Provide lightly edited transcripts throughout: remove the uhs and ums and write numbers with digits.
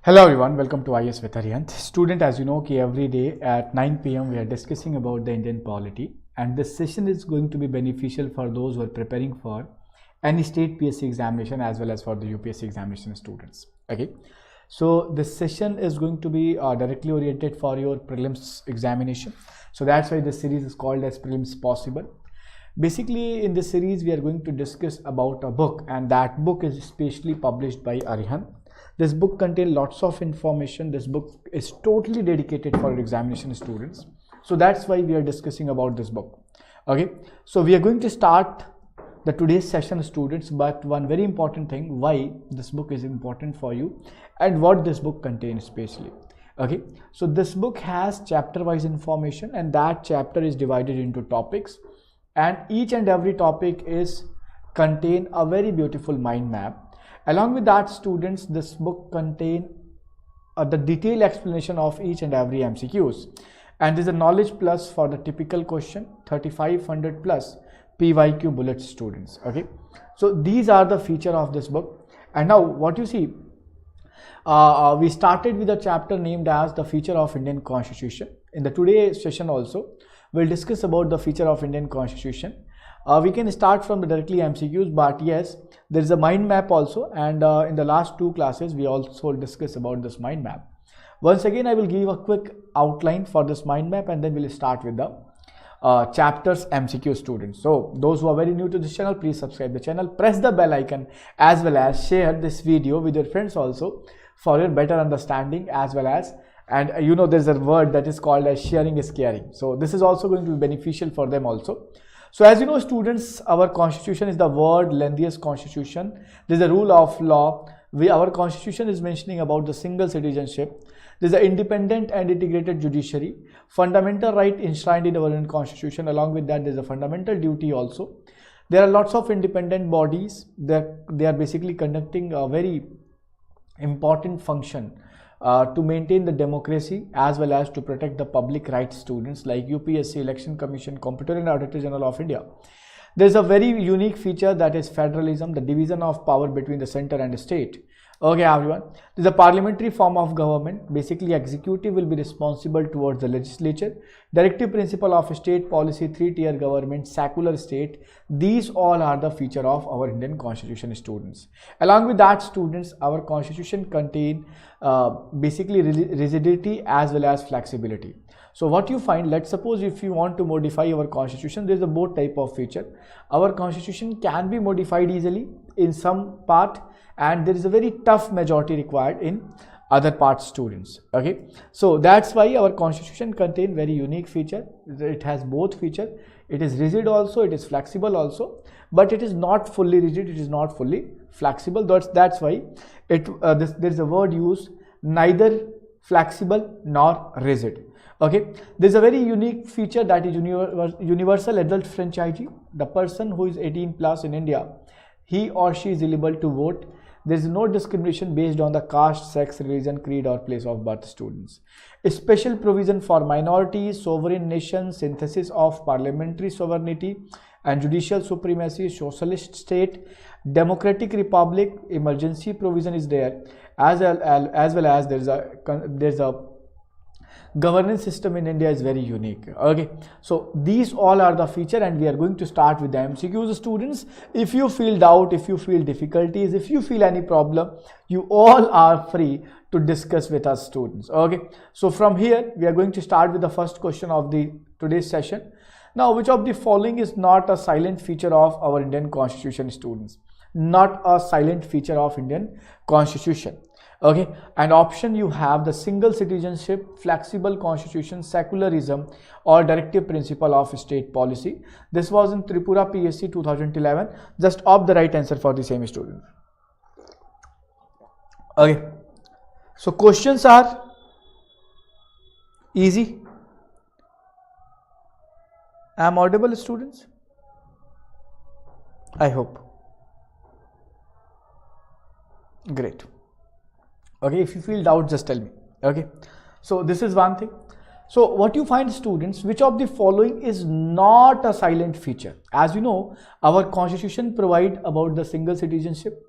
Hello everyone, welcome to IAS with Arihant. Student, as you know, every day at 9 p.m. we are discussing about the Indian polity, and this session is going to be beneficial for those who are preparing for any state PSC examination as well as for the UPSC examination students. Okay, so this session is going to be directly oriented for your prelims examination. So that's why this series is called as Prelims Possible. Basically, in this series we are going to discuss about a book, and that book is specially published by Arihant. This book contains lots of information. This book is totally dedicated for examination students. So that's why we are discussing about this book. Okay, so we are going to start the today's session, students, but one very important thing, why this book is important for you and what this book contains especially. Okay, so this book has chapter wise information, and that chapter is divided into topics, and each and every topic is contain a very beautiful mind map. Along with that, students, this book contains the detailed explanation of each and every MCQs, and there's a knowledge plus for the typical question, 3500 plus PYQ bullets, students. Okay, so these are the feature of this book. And now what you see, we started with a chapter named as the feature of Indian Constitution. In the today's session also we'll discuss about the feature of Indian Constitution. We can start from the directly MCQs, but yes, there is a mind map also, and in the last two classes we also discuss about this mind map. Once again, I will give a quick outline for this mind map, and then we'll start with the chapters MCQ, students. So those who are very new to this channel, please subscribe the channel, press the bell icon, as well as share this video with your friends also for your better understanding, as well as, and you know, there's a word that is called as sharing is caring. So this is also going to be beneficial for them also. So as you know, students, our constitution is the world lengthiest constitution. There is a rule of law. Our constitution is mentioning about the single citizenship. There is an independent and integrated judiciary, fundamental right enshrined in our Indian constitution. Along with that, there is a fundamental duty also. There are lots of independent bodies that they are basically conducting a very important function to maintain the democracy as well as to protect the public rights, students, like UPSC, Election Commission, Comptroller and Auditor General of India. There is a very unique feature, that is federalism, the division of power between the center and the state. Okay, everyone, this is a parliamentary form of government. Basically, executive will be responsible towards the legislature. Directive principle of state policy, three-tier government, secular state. These all are the feature of our Indian constitution, students. Along with that, students, our constitution contain basically rigidity as well as flexibility. So what you find, let's suppose if you want to modify our constitution, there is a both type of feature. Our constitution can be modified easily in some part, and there is a very tough majority required in other parts, students. Okay, so that's why our constitution contain very unique feature. It has both feature. It is rigid also, it is flexible also, but it is not fully rigid, it is not fully flexible. That's why it there is a word used, neither flexible nor rigid. Okay, there is a very unique feature, that is universal adult franchisee. The person who is 18 plus in India, he or she is eligible to vote. There is no discrimination based on the caste, sex, religion, creed or place of birth, students. A special provision for minorities, sovereign nations, synthesis of parliamentary sovereignty and judicial supremacy, socialist state, democratic republic, emergency provision is there, as well as there's a governance system in India is very unique. Okay, so these all are the feature, and we are going to start with the MCQs, students. If you feel doubt, if you feel difficulties, if you feel any problem, you all are free to discuss with us, students. Okay, so from here we are going to start with the first question of the today's session. Now, which of the following is not a silent feature of our Indian constitution, students? Not a silent feature of Indian constitution. Okay, and option you have the single citizenship, flexible constitution, secularism or directive principle of state policy. This was in Tripura PSC 2011. Just opt the right answer for the same, student. Okay, so questions are easy. Am audible, students? I hope. Great. Okay, if you feel doubt, just tell me. Okay, so this is one thing. So what you find, students, which of the following is not a silent feature? As you know, our constitution provide about the single citizenship.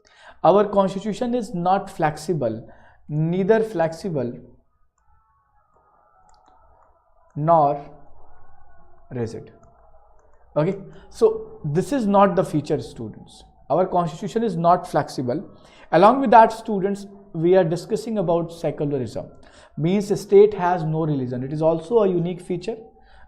Our constitution is not flexible. neither flexible nor rigid. Okay, so this is not the feature, students. Our constitution is not flexible. Along with that, students, we are discussing about secularism, means the state has no religion. It is also a unique feature.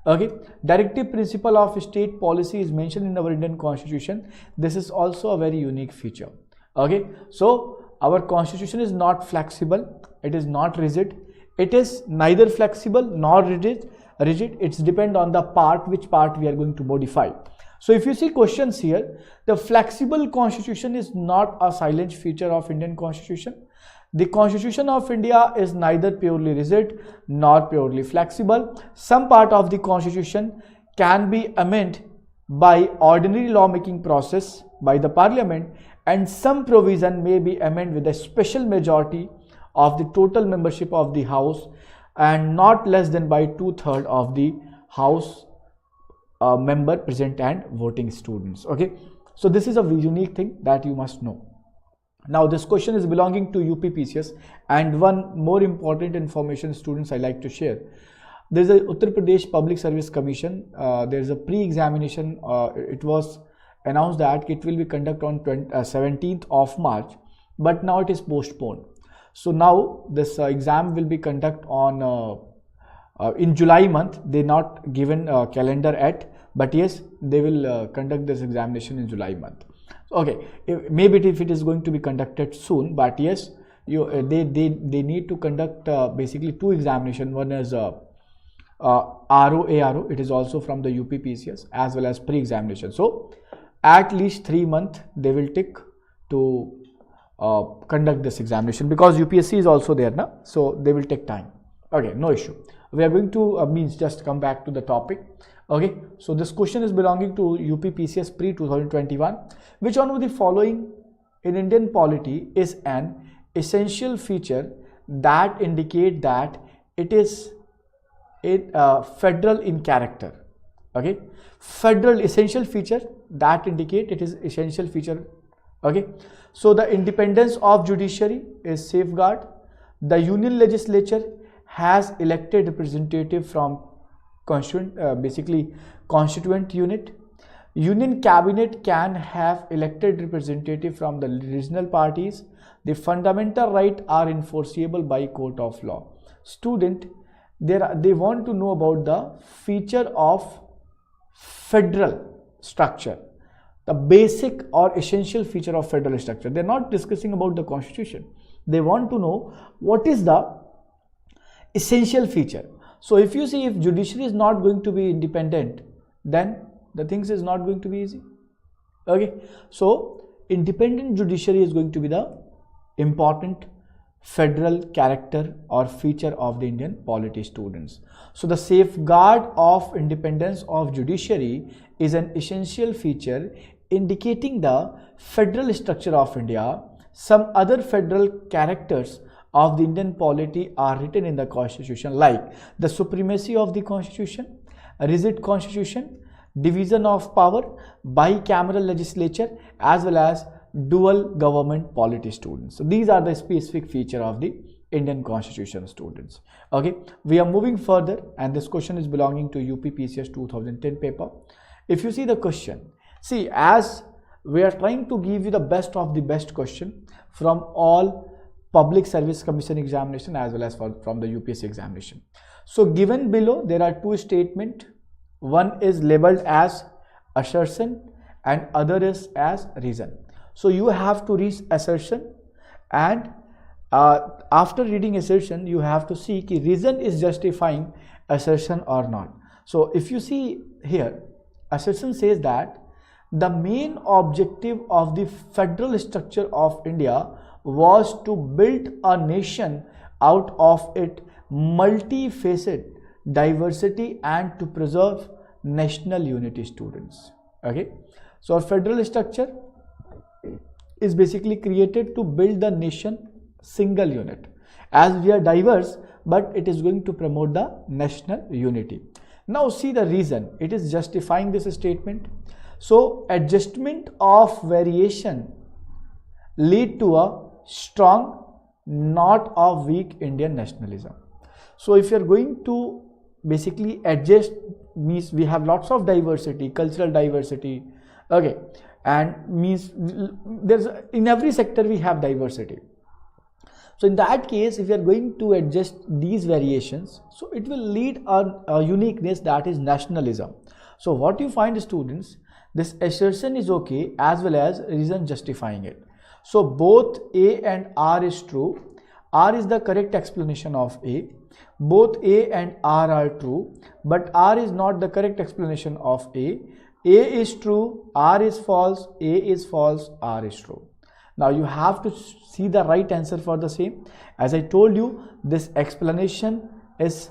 Okay, directive principle of state policy is mentioned in our Indian constitution. This is also a very unique feature. Okay, so our constitution is not flexible, it is not rigid, it is neither flexible nor rigid. It's depend on the part, which part we are going to modify. So if you see questions here, the flexible constitution is not a silent feature of Indian constitution. The Constitution of India is neither purely rigid nor purely flexible. Some part of the constitution can be amended by ordinary lawmaking process by the parliament, and some provision may be amended with a special majority of the total membership of the house and not less than by 2/3 of the house member present and voting, students. Okay, so this is a unique thing that you must know. Now this question is belonging to UPPSC, and one more important information, students, I like to share. There is a Uttar Pradesh Public Service Commission. There is a pre-examination. It was announced that it will be conducted on 17th of March, but now it is postponed. So now this exam will be conducted on in July month. They not given a calendar yet, but yes, they will conduct this examination in July month. Okay, maybe if it is going to be conducted soon, but yes, they need to conduct basically two examinations. One is RO. It is also from the UPPSC as well as pre-examination. So at least 3 months they will take to conduct this examination, because UPSC is also there now, so they will take time. Okay, no issue. We are going to means just come back to the topic. Okay, so this question is belonging to UPPSC pre 2021. Which one of the following in Indian polity is an essential feature that indicate that it is federal in character? Okay, federal essential feature that indicate it is essential feature. Okay, so the independence of judiciary is safeguard. The union legislature has elected representative from constituent unit. Union cabinet can have elected representative from the regional parties. The fundamental rights are enforceable by court of law. Student, they want to know about the feature of federal structure, the basic or essential feature of federal structure. They are not discussing about the constitution. They want to know what is the essential feature. So if you see, if judiciary is not going to be independent, then the things is not going to be easy. Okay, so independent judiciary is going to be the important federal character or feature of the Indian polity, students. So the safeguard of independence of judiciary is an essential feature indicating the federal structure of India. Some other federal characters of the Indian polity are written in the constitution, like the supremacy of the constitution, a rigid constitution, division of power, bicameral legislature, as well as dual government polity, students. So these are the specific feature of the Indian constitution, students. Okay, we are moving further, and this question is belonging to UPPSC 2010 paper. If you see the question, see, as we are trying to give you the best of the best question from all public service commission examination as well as from the UPSC examination. So given below, there are two statements. One is labeled as assertion and other is as reason. So you have to read assertion, and after reading assertion, you have to see कि reason is justifying assertion or not. So if you see here, assertion says that the main objective of the federal structure of India was to build a nation out of its multifaceted diversity and to preserve national unity, students. Okay, so our federal structure is basically created to build the nation single unit, as we are diverse, but it is going to promote the national unity. Now see the reason, it is justifying this statement. So adjustment of variation lead to a strong not of weak Indian nationalism. So if you're going to basically adjust, means we have lots of diversity, cultural diversity, okay, and means there's in every sector we have diversity. So in that case, if you are going to adjust these variations, so it will lead a uniqueness, that is nationalism. So what you find, students, this assertion is okay as well as reason justifying it. So both A and R is true. R is the correct explanation of A. Both A and R are true, but R is not the correct explanation of A. A is true, R is false, A is false, R is true. Now you have to see the right answer for the same. As I told you, this explanation is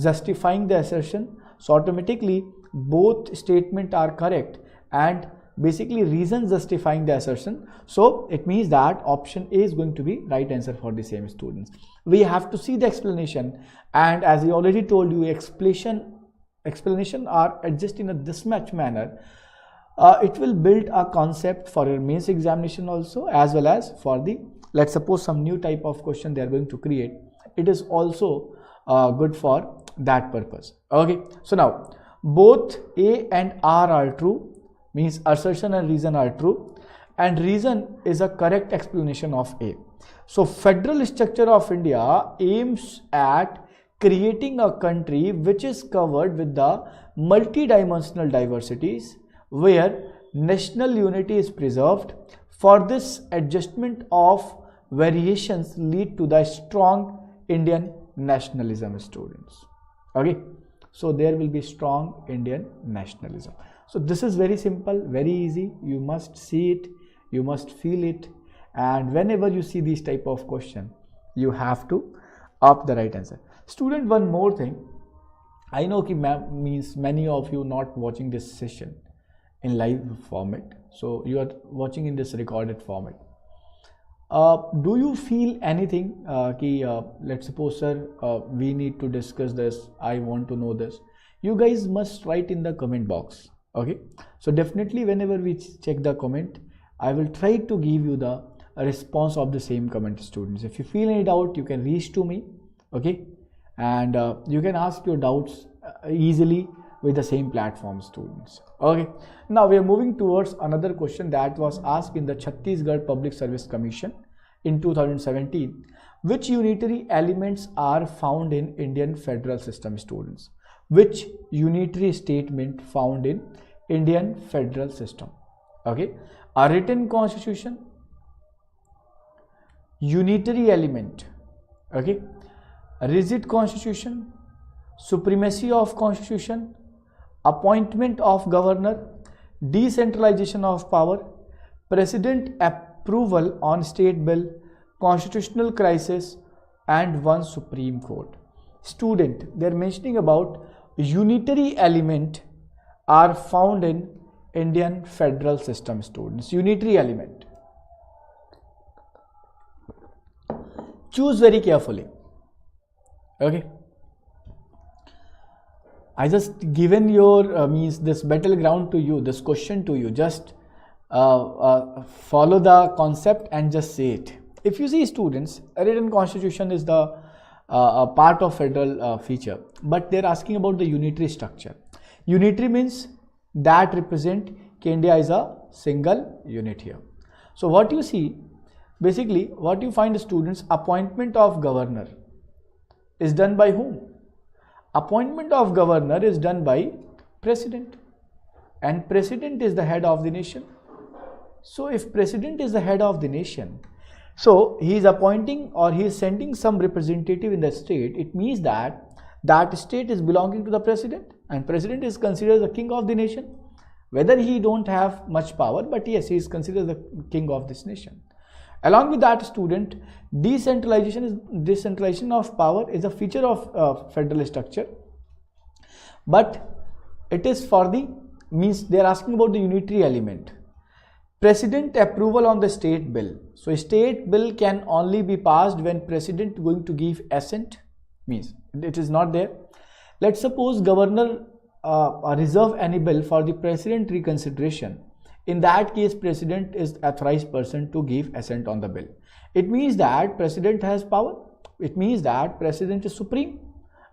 justifying the assertion. So automatically both statements are correct and basically reasons justifying the assertion. So it means that option A is going to be right answer for the same, students. We have to see the explanation, and as I already told you, explanation are adjusted in a mismatch manner. It will build a concept for your mains examination also, as well as for the, let's suppose, some new type of question they are going to create. It is also good for that purpose. Okay, so now both A and R are true, means assertion and reason are true, and reason is a correct explanation of A. So federal structure of India aims at creating a country which is covered with the multidimensional diversities, where national unity is preserved. For this, adjustment of variations lead to the strong Indian nationalism, students. Okay, so there will be strong Indian nationalism. So this is very simple, very easy. You must see it, you must feel it, and whenever you see this type of question, you have to opt the right answer. Student, one more thing. I know means many of you not watching this session in live format, so you are watching in this recorded format. Do you feel anything let's suppose, sir, we need to discuss this, I want to know this? You guys must write in the comment box. Okay, so definitely whenever we check the comment, I will try to give you the response of the same comment, students. If you feel any doubt, you can reach to me, okay, and you can ask your doubts easily with the same platform, students. Okay, now we are moving towards another question that was asked in the Chhattisgarh Public Service Commission in 2017. Which unitary elements are found in Indian federal system, students? Which unitary statement found in Indian federal system? Okay, a written constitution, unitary element, okay, a rigid constitution, supremacy of constitution, appointment of governor, decentralization of power, president approval on state bill, constitutional crisis, and one Supreme Court. Student, they are mentioning about unitary element are found in Indian federal system, students. Unitary element. Choose very carefully. Okay, I just given your means this battleground to you, this question to you. Just follow the concept and just say it. If you see, students, a written constitution is the part of federal feature, but they're asking about the unitary structure. Unitary means that represent India is a single unit here. So what you see, basically what you find, students, appointment of governor is done by whom? Appointment of governor is done by president, and president is the head of the nation. So if president is the head of the nation, so he is appointing or he is sending some representative in the state. It means that that state is belonging to the president, and president is considered the king of the nation. Whether he don't have much power, but yes, he is considered the king of this nation. Along with that, student, decentralization of power is a feature of federal structure, but it is for the means they are asking about the unitary element. President approval on the state bill. So state bill can only be passed when president going to give assent, means it is not there. Let's suppose governor reserve any bill for the president reconsideration. In that case, President is authorized person to give assent on the bill. It means that President has power. It means that President is supreme.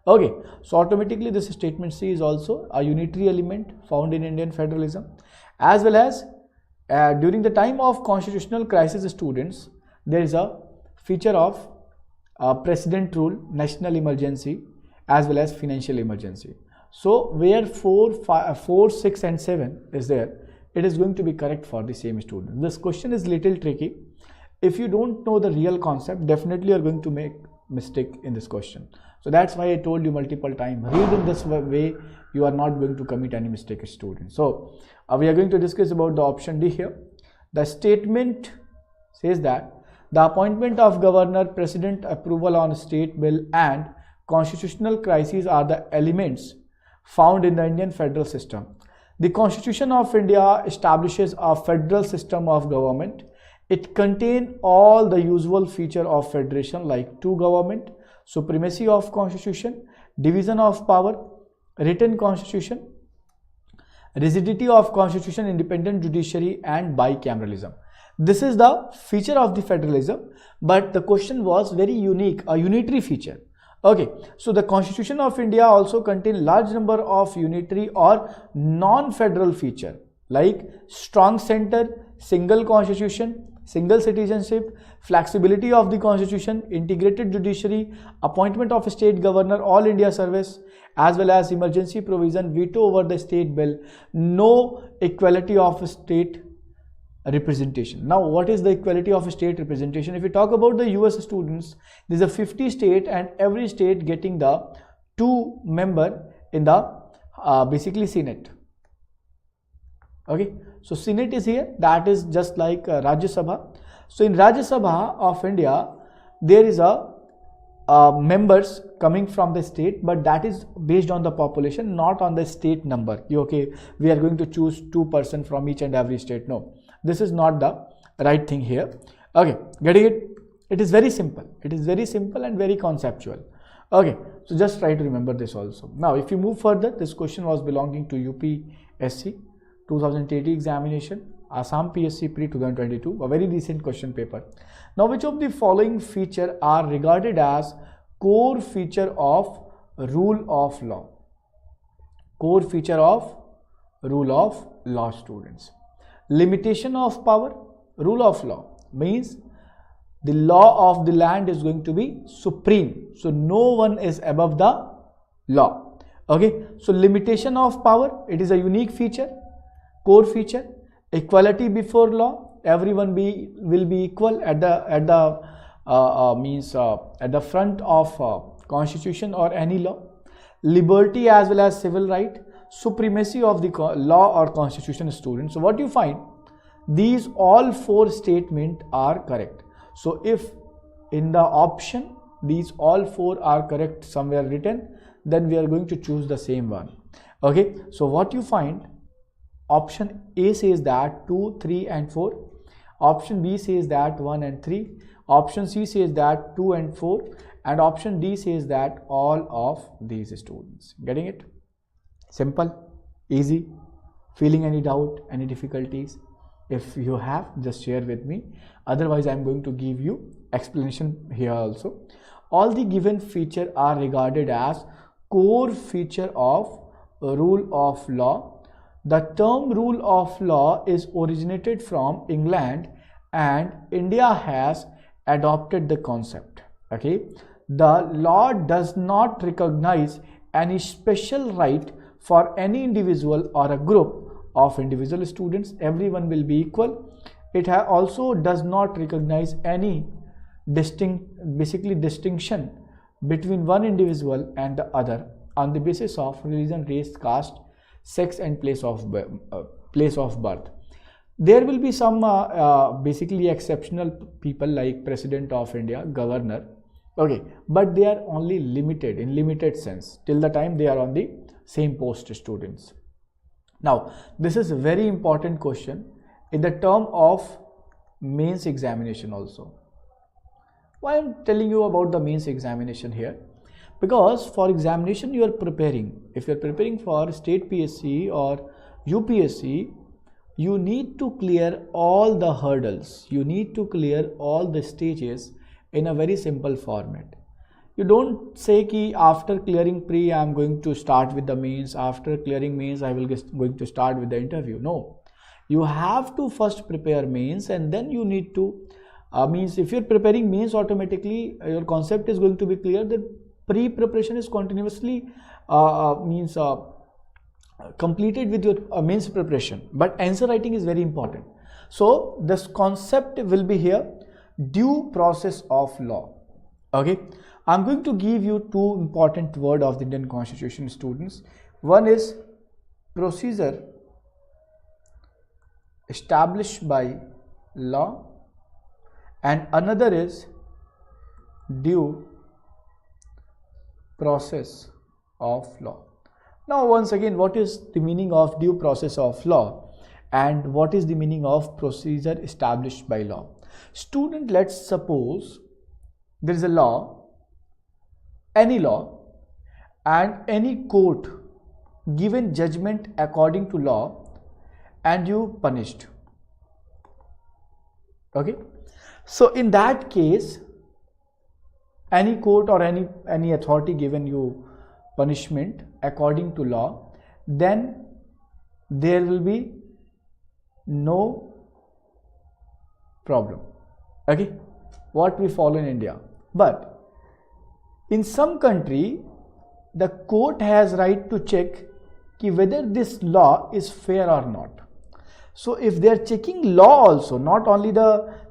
Okay, so automatically this statement C is also a unitary element found in Indian federalism. As well as during the time of constitutional crisis, students, there is a feature of president rule, national emergency, as well as financial emergency. So where 4, 6 and 7 is there, it is going to be correct for the same student. This question is little tricky. If you don't know the real concept, definitely you are going to make mistake in this question. So that's why I told you multiple times, read in this way, you are not going to commit any mistake, students. So we are going to discuss about the option D here. The statement says that the appointment of governor, president, approval on state bill and constitutional crises are the elements found in the Indian federal system. The Constitution of India establishes a federal system of government. It contains all the usual features of federation like two government, supremacy of constitution, division of power, written constitution, rigidity of constitution, independent judiciary and bicameralism. This is the feature of the federalism, but the question was very unique, a unitary feature. Okay, so the Constitution of India also contains large number of unitary or non-federal feature like strong center, single constitution, single citizenship, flexibility of the constitution, integrated judiciary, appointment of state governor, all India service, as well as emergency provision, veto over the state bill, no equality of state representation. Now, what is the equality of state representation? If you talk about the US students, there is a 50 state and every state getting the 2 member in the basically Senate. Okay, so Senate is here, that is just like Rajya Sabha. So in Rajya Sabha of India, there is a members coming from the state, but that is based on the population, not on the state number. Okay, we are going to choose 2 persons from each and every state. No, this is not the right thing here. Okay, getting it? It is very simple. It is very simple and very conceptual. Okay, so just try to remember this also. Now, if you move further, this question was belonging to UPSC 2080 examination, Assam PSC Pre 2022, a very recent question paper. Now, which of the following feature are regarded as core feature of rule of law? Core feature of rule of law, students. Limitation of power. Rule of law means the law of the land is going to be supreme. So no one is above the law. Okay. So limitation of power, it is a unique feature, core feature. Equality before law, everyone will be equal at the front of constitution or any law. Liberty as well as civil right, supremacy of the law or constitution, students. So what you find, these all 4 statements are correct. So if in the option these all 4 are correct somewhere written, then we are going to choose the same one. Okay, so what you find, option A says that 2, 3 and 4, option B says that 1 and 3, option C says that 2 and 4, and option D says that all of these, students. Getting it? Simple, easy. Feeling any doubt, any difficulties? If you have, just share with me. Otherwise, I am going to give you explanation here also. All the given features are regarded as core feature of rule of law. The term rule of law is originated from England and India has adopted the concept. Okay, the law does not recognize any special right for any individual or a group of individual, students. Everyone will be equal. It also does not recognize any distinction between one individual and the other on the basis of religion, race, caste, sex and place of birth. There will be some basically exceptional people like President of India, Governor. Okay, but they are only limited, in limited sense, till the time they are on the same post, students. Now, this is a very important question in the term of mains examination also. Why I am telling you about the mains examination here? Because for examination you are preparing. If you are preparing for state PSC or UPSC, you need to clear all the hurdles, you need to clear all the stages in a very simple format. You don't say ki after clearing pre I am going to start with the mains, after clearing mains I will going to start with the interview. No, you have to first prepare mains, and then you need to means if you're preparing mains, automatically your concept is going to be clear that pre-preparation is continuously completed with your mains preparation, but answer writing is very important. So this concept will be here, due process of law. Okay, I'm going to give you two important words of the Indian Constitution, students. One is procedure established by law, and another is due process of law. Now once again, what is the meaning of due process of law and what is the meaning of procedure established by law? Student, let's suppose there is a law, any law, and any court given judgment according to law and you punished. Okay, so in that case, any court or any authority given you punishment according to law, then there will be no problem. Okay, what we follow in India. But in some country, the court has right to check ki whether this law is fair or not. So if they are checking law also, not only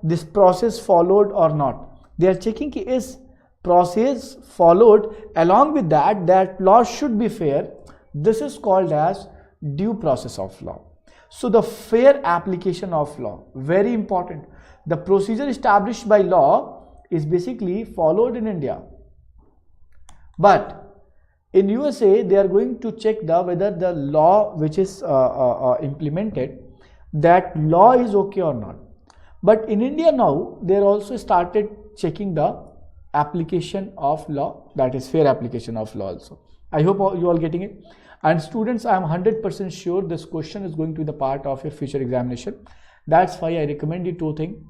this process followed or not, they are checking ki is process followed, along with that law should be fair. This is called as due process of law. So the fair application of law, very important. The procedure established by law is basically followed in India, but in USA they are going to check whether the law which is implemented, that law is okay or not. But in India now they are also started checking the application of law, that is fair application of law also. I hope you all getting it. And students, I am 100% sure this question is going to be the part of your future examination. That's why I recommend you two things.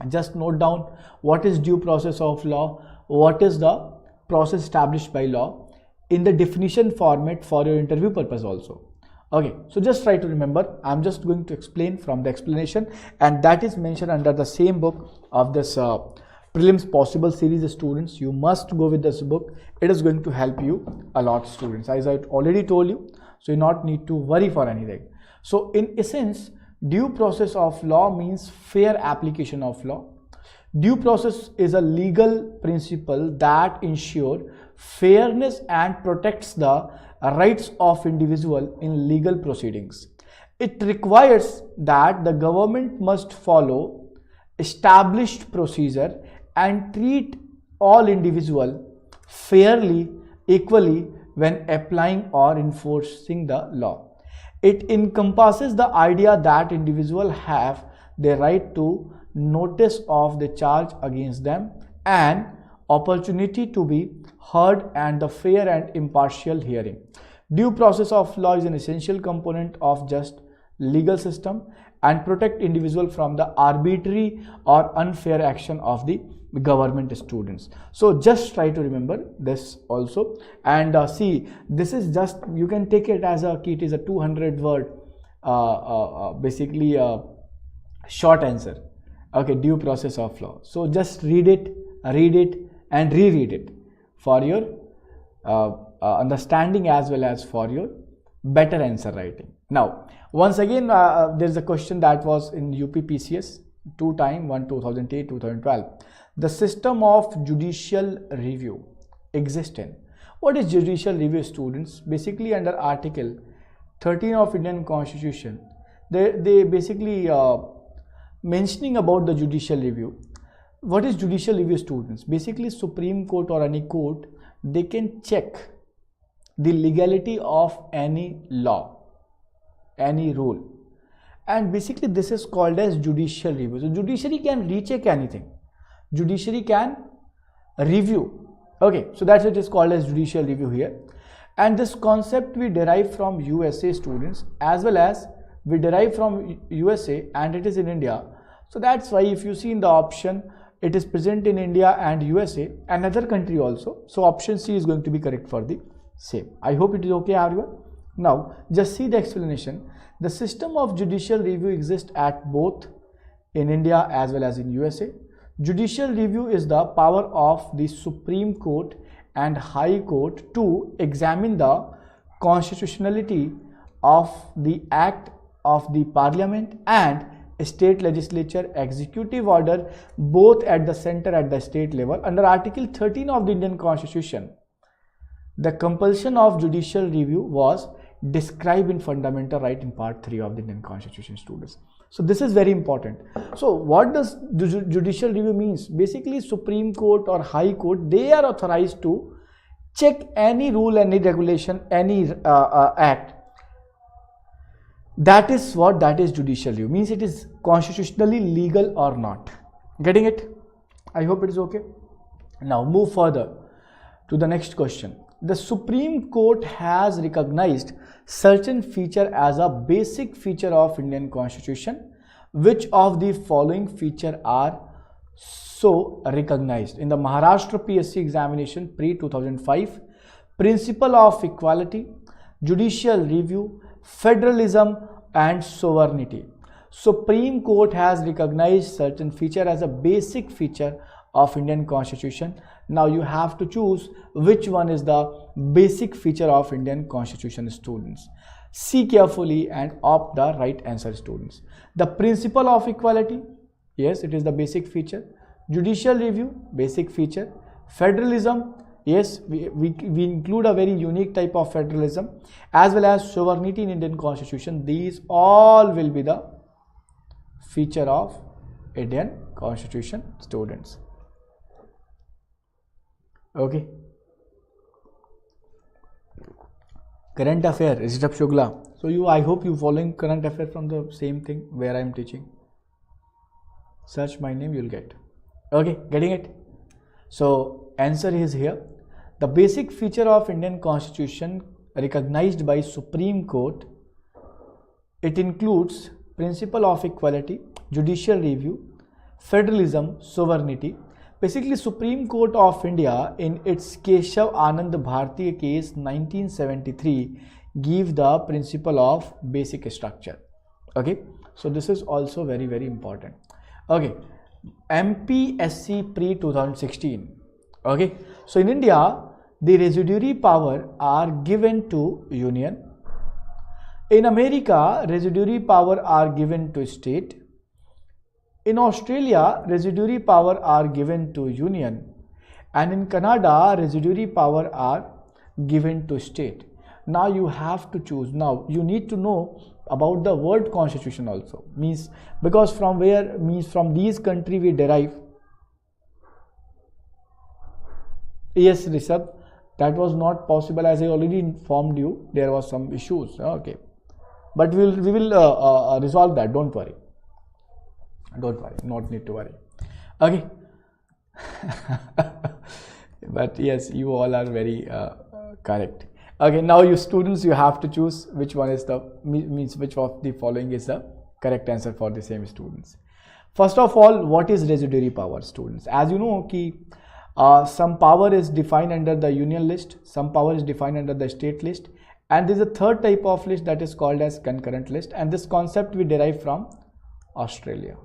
Just note down what is due process of law, what is the process established by law in the definition format for your interview purpose also. Okay, so just try to remember. I'm just going to explain from the explanation, and that is mentioned under the same book of this Prelims Possible series. Students, you must go with this book. It is going to help you a lot, students, as I already told you. So you not need to worry for anything. So in essence, due process of law means fair application of law. Due process is a legal principle that ensures fairness and protects the rights of individual in legal proceedings. It requires that the government must follow established procedure and treat all individuals fairly, equally when applying or enforcing the law. It encompasses the idea that individuals have the right to notice of the charge against them and opportunity to be heard and the fair and impartial hearing. Due process of law is an essential component of just legal system and protect individual from the arbitrary or unfair action of the government, students. So just try to remember this also, and see, this is just, you can take it as a key. It is a 200 word basically short answer. Okay, due process of law. So just read it and reread it for your understanding as well as for your better answer writing. Now once again, there is a question that was in UPPCS 2 times, one 2008, 2012. The system of judicial review exists in. What is judicial review, students? Basically under Article 13 of Indian Constitution, they basically mentioning about the judicial review. What is judicial review, students? Basically Supreme Court or any court, they can check the legality of any law, any rule, and basically this is called as judicial review. So judiciary can recheck anything, judiciary can review. Okay, so that's it is called as judicial review here. And this concept we derive from USA, students, as well as we derive from USA and it is in India. So that's why if you see in the option, it is present in India and USA, another country also. So option C is going to be correct for the same. I hope it is okay, everyone. Now just see the explanation. The system of judicial review exists at both in India as well as in USA. Judicial review is the power of the Supreme Court and High Court to examine the constitutionality of the act of the Parliament and state legislature executive order, both at the center at the state level. Under Article 13 of the Indian Constitution, the compulsion of judicial review was described in fundamental right in part 3 of the Indian Constitution, students. So this is very important. So what does judicial review means? Basically, Supreme Court or High Court, they are authorized to check any rule, any regulation, any act. That is what that is judicial review. Means it is constitutionally legal or not. Getting it? I hope it is okay. Now move further to the next question. The Supreme Court has recognized certain feature as a basic feature of Indian Constitution. Which of the following feature are so recognized? In the Maharashtra PSC examination pre-2005, principle of equality, judicial review, federalism and sovereignty. Supreme Court has recognized certain feature as a basic feature of Indian Constitution. Now you have to choose which one is the basic feature of Indian Constitution, students. See carefully and opt the right answer, students. The principle of equality, yes, it is the basic feature. Judicial review, basic feature. Federalism, yes, we include a very unique type of federalism, as well as sovereignty in Indian Constitution. These all will be the feature of Indian Constitution, students. Okay. Current affair, Rishabh Shugla. So I hope you following current affair from the same thing where I am teaching. Search my name, you will get. Okay, getting it? So answer is here. The basic feature of Indian Constitution recognized by Supreme Court, it includes principle of equality, judicial review, federalism, sovereignty. Basically, Supreme Court of India in its Keshav Anand Bhartiya case 1973 give the principle of basic structure. Okay, so this is also very, very important. Okay, MPSC pre-2016. Okay, so in India, the residuary power are given to union. In America, residuary power are given to state. In Australia, residuary power are given to union. And in Canada, residuary power are given to state. Now you have to choose. Now you need to know about the word constitution also. Means because from where, means from these country we derive. Yes, Rishabh, that was not possible, as I already informed you. There was some issues. Okay, but we will resolve that. Don't worry. Don't worry. Not need to worry. Okay. But yes, you all are very correct. Okay, now you students, you have to choose which one is the means which of the following is the correct answer for the same, students. First of all, what is residuary power, students? As you know, some power is defined under the union list, some power is defined under the state list, and there is a third type of list that is called as concurrent list, and this concept we derive from Australia.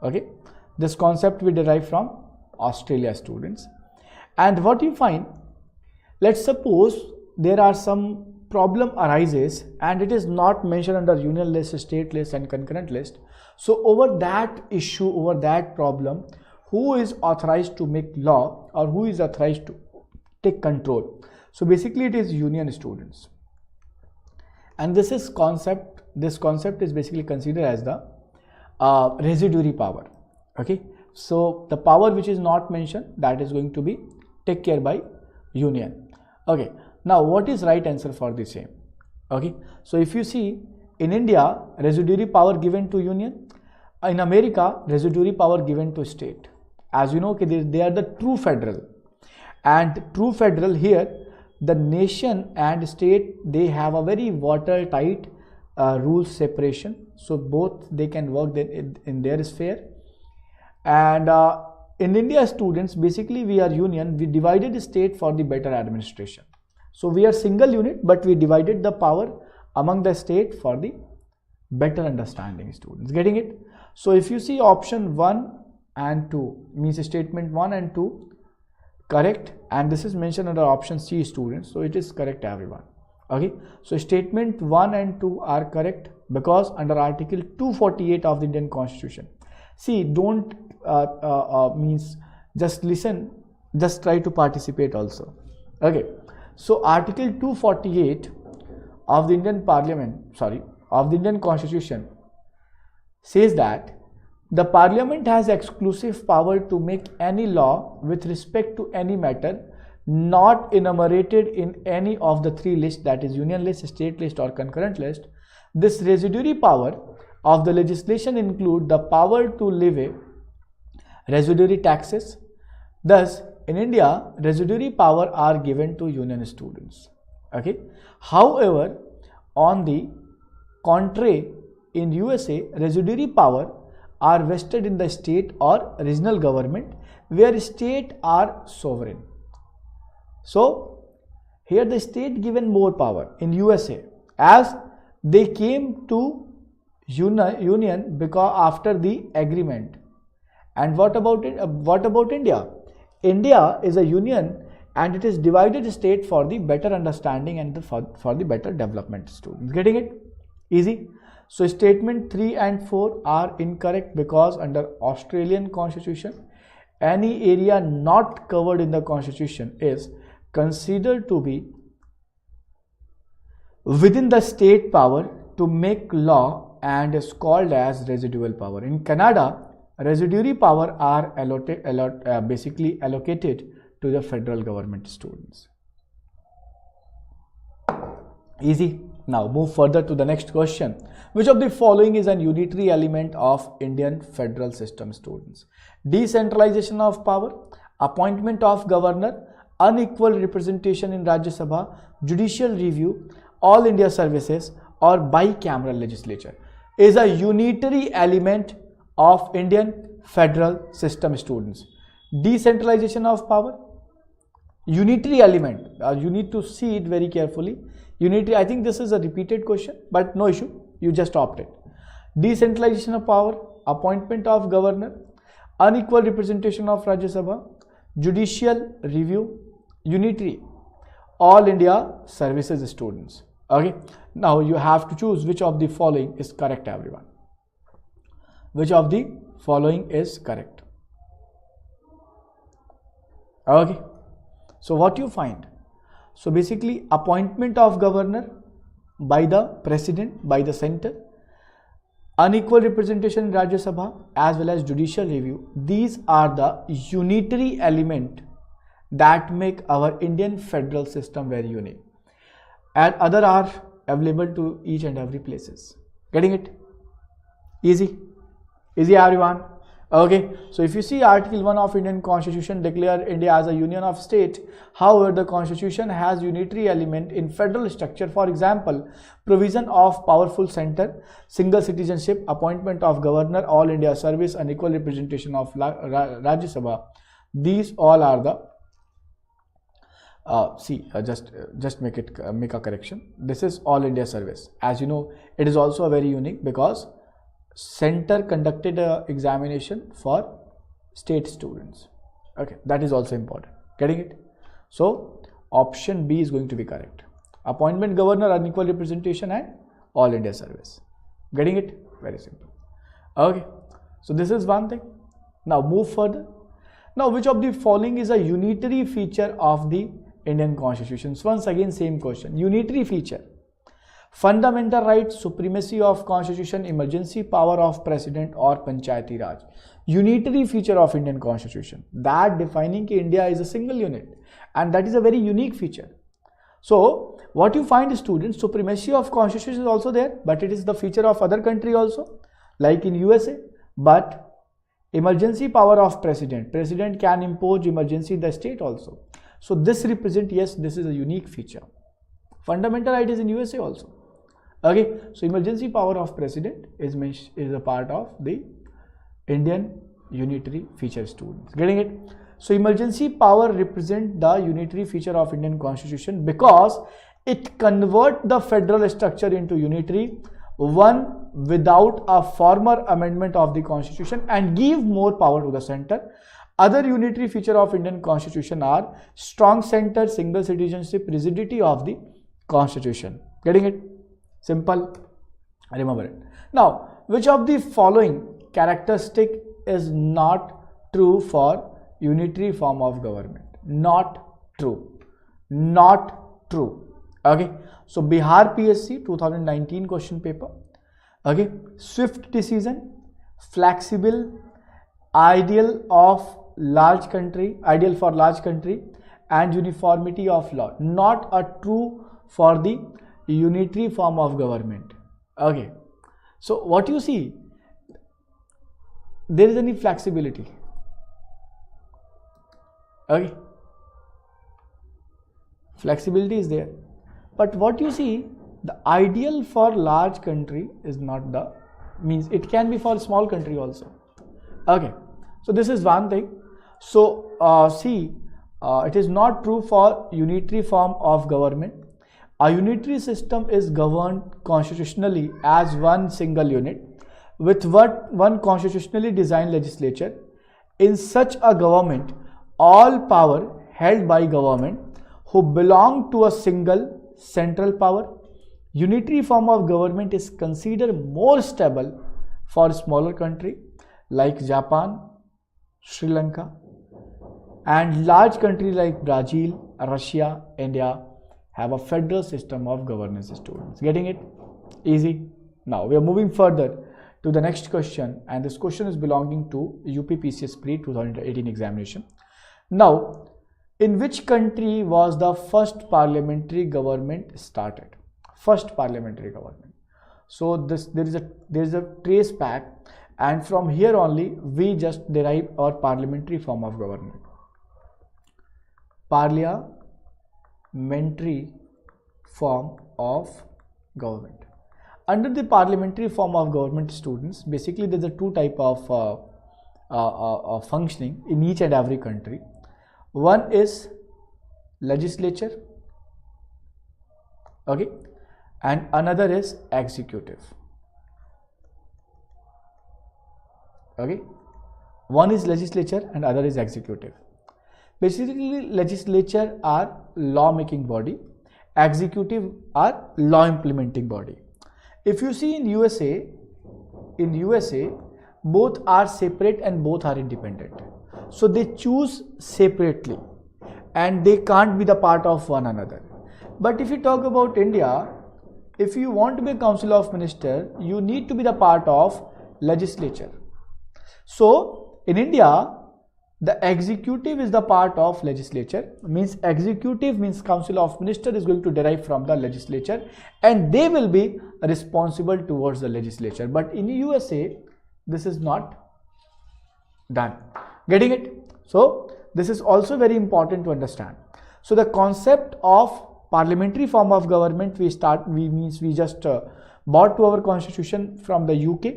Okay, this concept we derive from Australia, students. And what you find, let's suppose there are some problem arises and it is not mentioned under union list, state list and concurrent list. So over that issue, over that problem, who is authorized to make law or who is authorized to take control? So basically it is union, students. And this concept is basically considered as the residuary power. Okay, so the power which is not mentioned, that is going to be taken care by union. Okay, now what is right answer for the same? Okay, so if you see, in India, residuary power given to union. In America, residuary power given to state. As you know, they are the true federal, and true federal here, the nation and state, they have a very watertight rules separation. So both they can work in their sphere. And in India, students, basically we are union. We divided the state for the better administration. So we are single unit, but we divided the power among the state for the better understanding, students. Getting it? So if you see option 1 and 2, means statement 1 and 2 correct, and this is mentioned under option C, students. So it is correct, everyone. Okay. So statement 1 and 2 are correct because under Article 248 of the Indian Constitution. See, don't means just listen, just try to participate also. Okay. So Article 248 of the Indian Parliament, of the Indian Constitution says that the Parliament has exclusive power to make any law with respect to any matter not enumerated in any of the 3 lists, that is union list, state list or concurrent list. This residuary power of the legislation include the power to levy residuary taxes. Thus, in India, residuary power are given to union students. Okay. However, on the contrary, in USA, residuary power are vested in the state or regional government, where state are sovereign. So here the state given more power in USA, as they came to union because after the agreement. And what about it? What about India? India is a union and it is divided state for the better understanding and for the better development, students. Getting it? Easy. So statement 3 and 4 are incorrect because under Australian Constitution, any area not covered in the Constitution is considered to be within the state power to make law and is called as residual power. In Canada, residuary power are basically allocated to the federal government, students. Easy. Now move further to the next question. Which of the following is an unitary element of Indian federal system, students? Decentralization of power, appointment of governor, unequal representation in Rajya Sabha, judicial review, all India services or bicameral legislature is a unitary element of Indian federal system, students. Decentralization of power, unitary element, you need to see it very carefully. Unitary, I think this is a repeated question, but no issue, you just opt it. Decentralization of power, appointment of governor, unequal representation of Rajya Sabha, judicial review, unitary, all India services, students. Okay, now you have to choose which of the following is correct, everyone. Which of the following is correct? Okay, so what you find? So basically, appointment of governor by the president, by the center, unequal representation in Rajya Sabha as well as judicial review, these are the unitary element that make our Indian federal system very unique, and other are available to each and every places. Getting it? Easy? Easy, everyone? Okay, so if you see Article 1 of Indian Constitution declare India as a union of state. However, the Constitution has unitary element in federal structure. For example, provision of powerful center, single citizenship, appointment of governor, all India service, and equal representation of Rajya Sabha. These all are the just make a correction. This is all India service. As you know, it is also a very unique because center conducted a examination for state students. Okay, that is also important. Getting it? So option B is going to be correct. Appointment governor, unequal representation, and all India service. Getting it? Very simple. Okay, so this is one thing. Now move further. Now, which of the following is a unitary feature of the Indian Constitution? So once again, same question. Unitary feature: fundamental rights, supremacy of Constitution, emergency power of President or Panchayati Raj. Unitary feature of Indian Constitution, that defining कि India is a single unit, and that is a very unique feature. So what you find, students, supremacy of Constitution is also there, but it is the feature of other country also, like in USA. But emergency power of President can impose emergency in the state also. So this represent, yes, this is a unique feature. Fundamental right is in USA also. Okay, so emergency power of president is a part of the Indian unitary feature, students. Getting it? So emergency power represent the unitary feature of Indian constitution because it convert the federal structure into unitary one without a former amendment of the constitution and give more power to the center. Other unitary feature of Indian constitution are strong center, single citizenship, rigidity of the constitution. Getting it? Simple. Remember it. Now, which of the following characteristic is not true for unitary form of government? Not true. Not true. Okay. So, Bihar PSC 2019 question paper. Okay. Swift decision, flexible, ideal for large country, and uniformity of law. Not a true for the unitary form of government. Okay. So, what you see, there is any flexibility. Okay. Flexibility is there. But what you see, the ideal for large country is not the, means it can be for small country also. Okay. So, this is one thing. So, it is not true for unitary form of government. A unitary system is governed constitutionally as one single unit with one constitutionally designed legislature. In such a government, all power held by government who belong to a single central power. Unitary form of government is considered more stable for smaller country like Japan, Sri Lanka, and large countries like Brazil, Russia, India have a federal system of governance, students. Getting it? Easy. Now we are moving further to the next question, and this question is belonging to UPPSC Pre 2018 examination. Now, in which country was the first parliamentary government started? First parliamentary government. So there is a trace back, and from here only we just derive our parliamentary form of government. Parliamentary form of government. Under the parliamentary form of government, students, basically there is a two type of functioning in each and every country. One is legislature, okay, and another is executive. Okay, one is legislature and other is executive. Basically, legislature are law making body, executive are law implementing body. If you see in USA, both are separate and both are independent. So they choose separately and they can't be the part of one another. But if you talk about India, if you want to be a council of minister, you need to be the part of legislature. So in India, the executive is the part of legislature, means executive means council of minister is going to derive from the legislature and they will be responsible towards the legislature. But in USA, this is not done. Getting it? So this is also very important to understand. So the concept of parliamentary form of government we just brought to our constitution from the UK,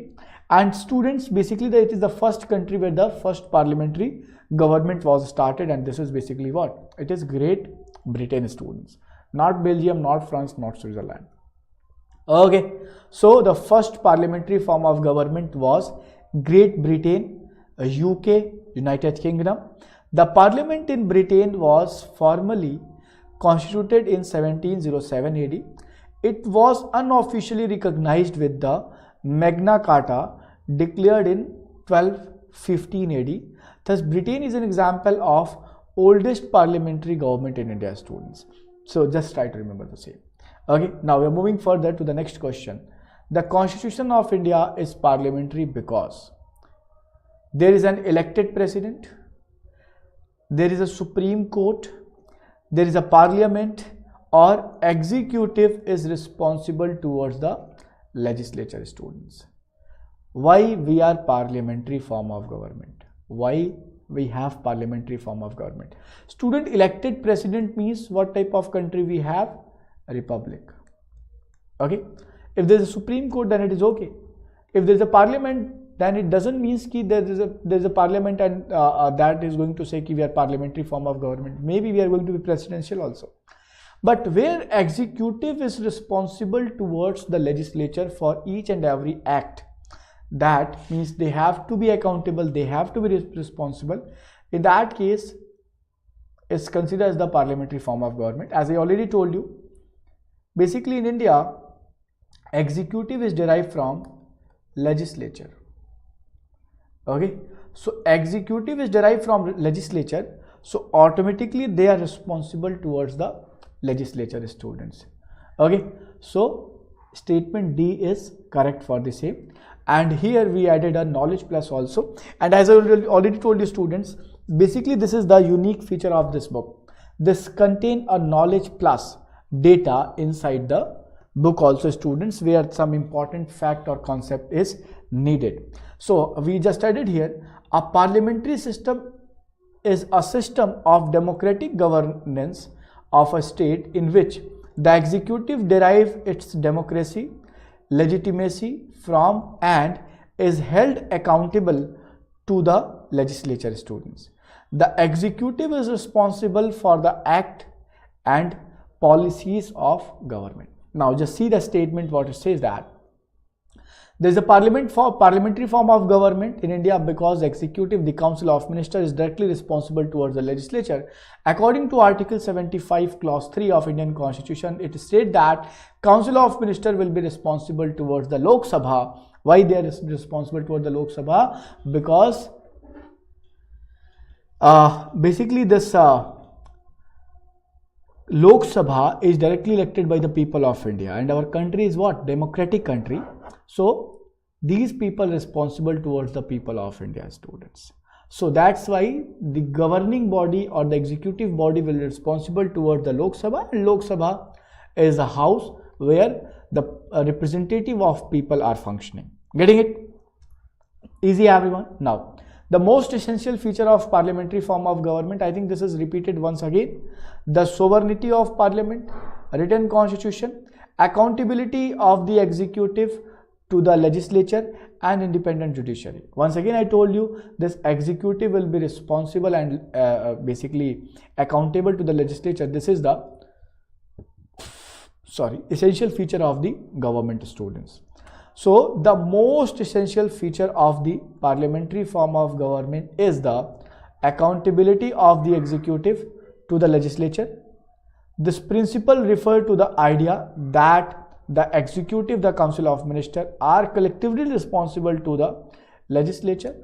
and students, basically it is the first country where the first parliamentary government was started, and this is basically what? It is Great Britain, students, not Belgium, not France, not Switzerland. Okay, so the first parliamentary form of government was Great Britain, UK, United Kingdom. The parliament in Britain was formally constituted in 1707 AD. It was unofficially recognized with the Magna Carta declared in 1215 AD. Thus, Britain is an example of oldest parliamentary government in India, students. So just try to remember the same. Okay, now we are moving further to the next question. The Constitution of India is parliamentary because there is an elected president, there is a Supreme Court, there is a parliament, or executive is responsible towards the legislature, students. Why we are parliamentary form of government? Why we have parliamentary form of government? Student, elected president means what type of country we have? A republic. Okay, If there is a Supreme Court, then it is okay. If there is a parliament, then it doesn't mean that there is a parliament and that is going to say that we are parliamentary form of government. Maybe we are going to be presidential also. But where executive is responsible towards the legislature for each and every act, that means they have to be accountable, they have to be responsible. In that case, it's considered as the parliamentary form of government. As I already told you, basically in India, executive is derived from legislature. Okay, so executive is derived from legislature, so automatically they are responsible towards the legislature, students. Okay, so statement D is correct for the same, and here we added a knowledge plus also. And as I already told you, students, basically this is the unique feature of this book. This contain a knowledge plus data inside the book also, students, where some important fact or concept is needed. So we just added here, a parliamentary system is a system of democratic governance of a state in which the executive derives its democracy, legitimacy from and is held accountable to the legislature, students. The executive is responsible for the act and policies of government. Now just see the statement what it says, that there is a parliamentary form of government in India because executive, the council of ministers, is directly responsible towards the legislature. According to Article 75 Clause 3 of Indian Constitution, it states that council of ministers will be responsible towards the Lok Sabha. Why they are responsible towards the Lok Sabha? Because basically this Lok Sabha is directly elected by the people of India, and our country is what? Democratic country. So these people responsible towards the people of India, students. So that's why the governing body or the executive body will be responsible towards the Lok Sabha, and Lok Sabha is a house where the representative of people are functioning. Getting it? Easy, everyone? Now, the most essential feature of parliamentary form of government, I think this is repeated once again: the sovereignty of parliament, written constitution, accountability of the executive to the legislature, and independent judiciary. Once again I told you, this executive will be responsible and basically accountable to the legislature. This is the essential feature of the government, students. So the most essential feature of the parliamentary form of government is the accountability of the executive to the legislature. This principle refers to the idea that the executive, the council of ministers, are collectively responsible to the legislature.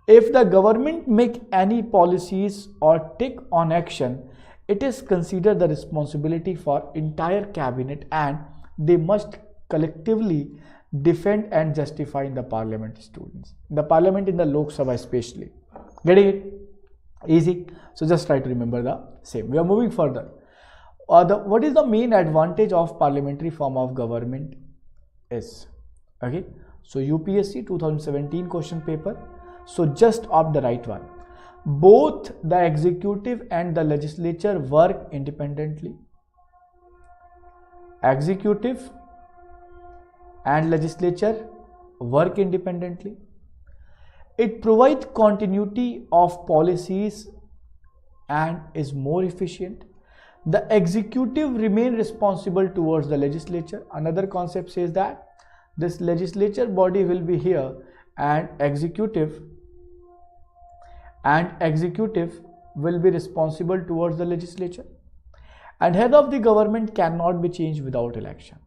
If the government make any policies or take on action, it is considered the responsibility for entire cabinet, and they must collectively defend and justify in the parliament, students. The parliament in the Lok Sabha especially. Getting it? Easy. So just try to remember the same. We are moving further. What is the main advantage of parliamentary form of government is? Okay. So UPSC 2017 question paper. So just opt the right one. Both the executive and the legislature work independently. Executive and legislature work independently. It provides continuity of policies and is more efficient. The executive remain responsible towards the legislature. Another concept says that this legislature body will be here, and executive will be responsible towards the legislature. And head of the government cannot be changed without election.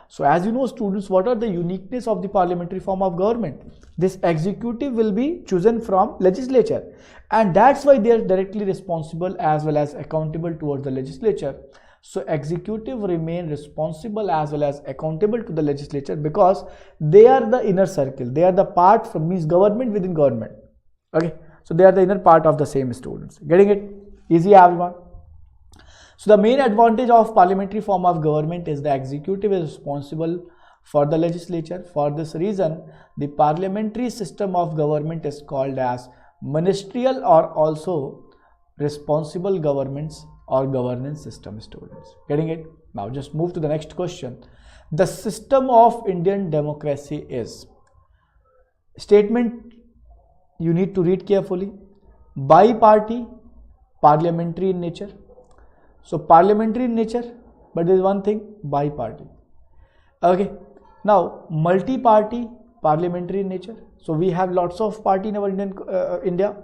So as you know, students, what are the uniqueness of the parliamentary form of government? This executive will be chosen from legislature, and that's why they are directly responsible as well as accountable towards the legislature. So executive remain responsible as well as accountable to the legislature because they are the inner circle. They are the part from means government within government. Okay, so they are the inner part of the same, students. Getting it? Easy, everyone? So the main advantage of parliamentary form of government is the executive is responsible for the legislature. For this reason, the parliamentary system of government is called as ministerial or also responsible governments or governance system, students. Getting it? Now just move to the next question. The system of Indian democracy is, statement you need to read carefully, bi-party, parliamentary in nature. So parliamentary in nature, but there is one thing, bi-party. Okay, now multi-party, parliamentary in nature. So we have lots of party in our India.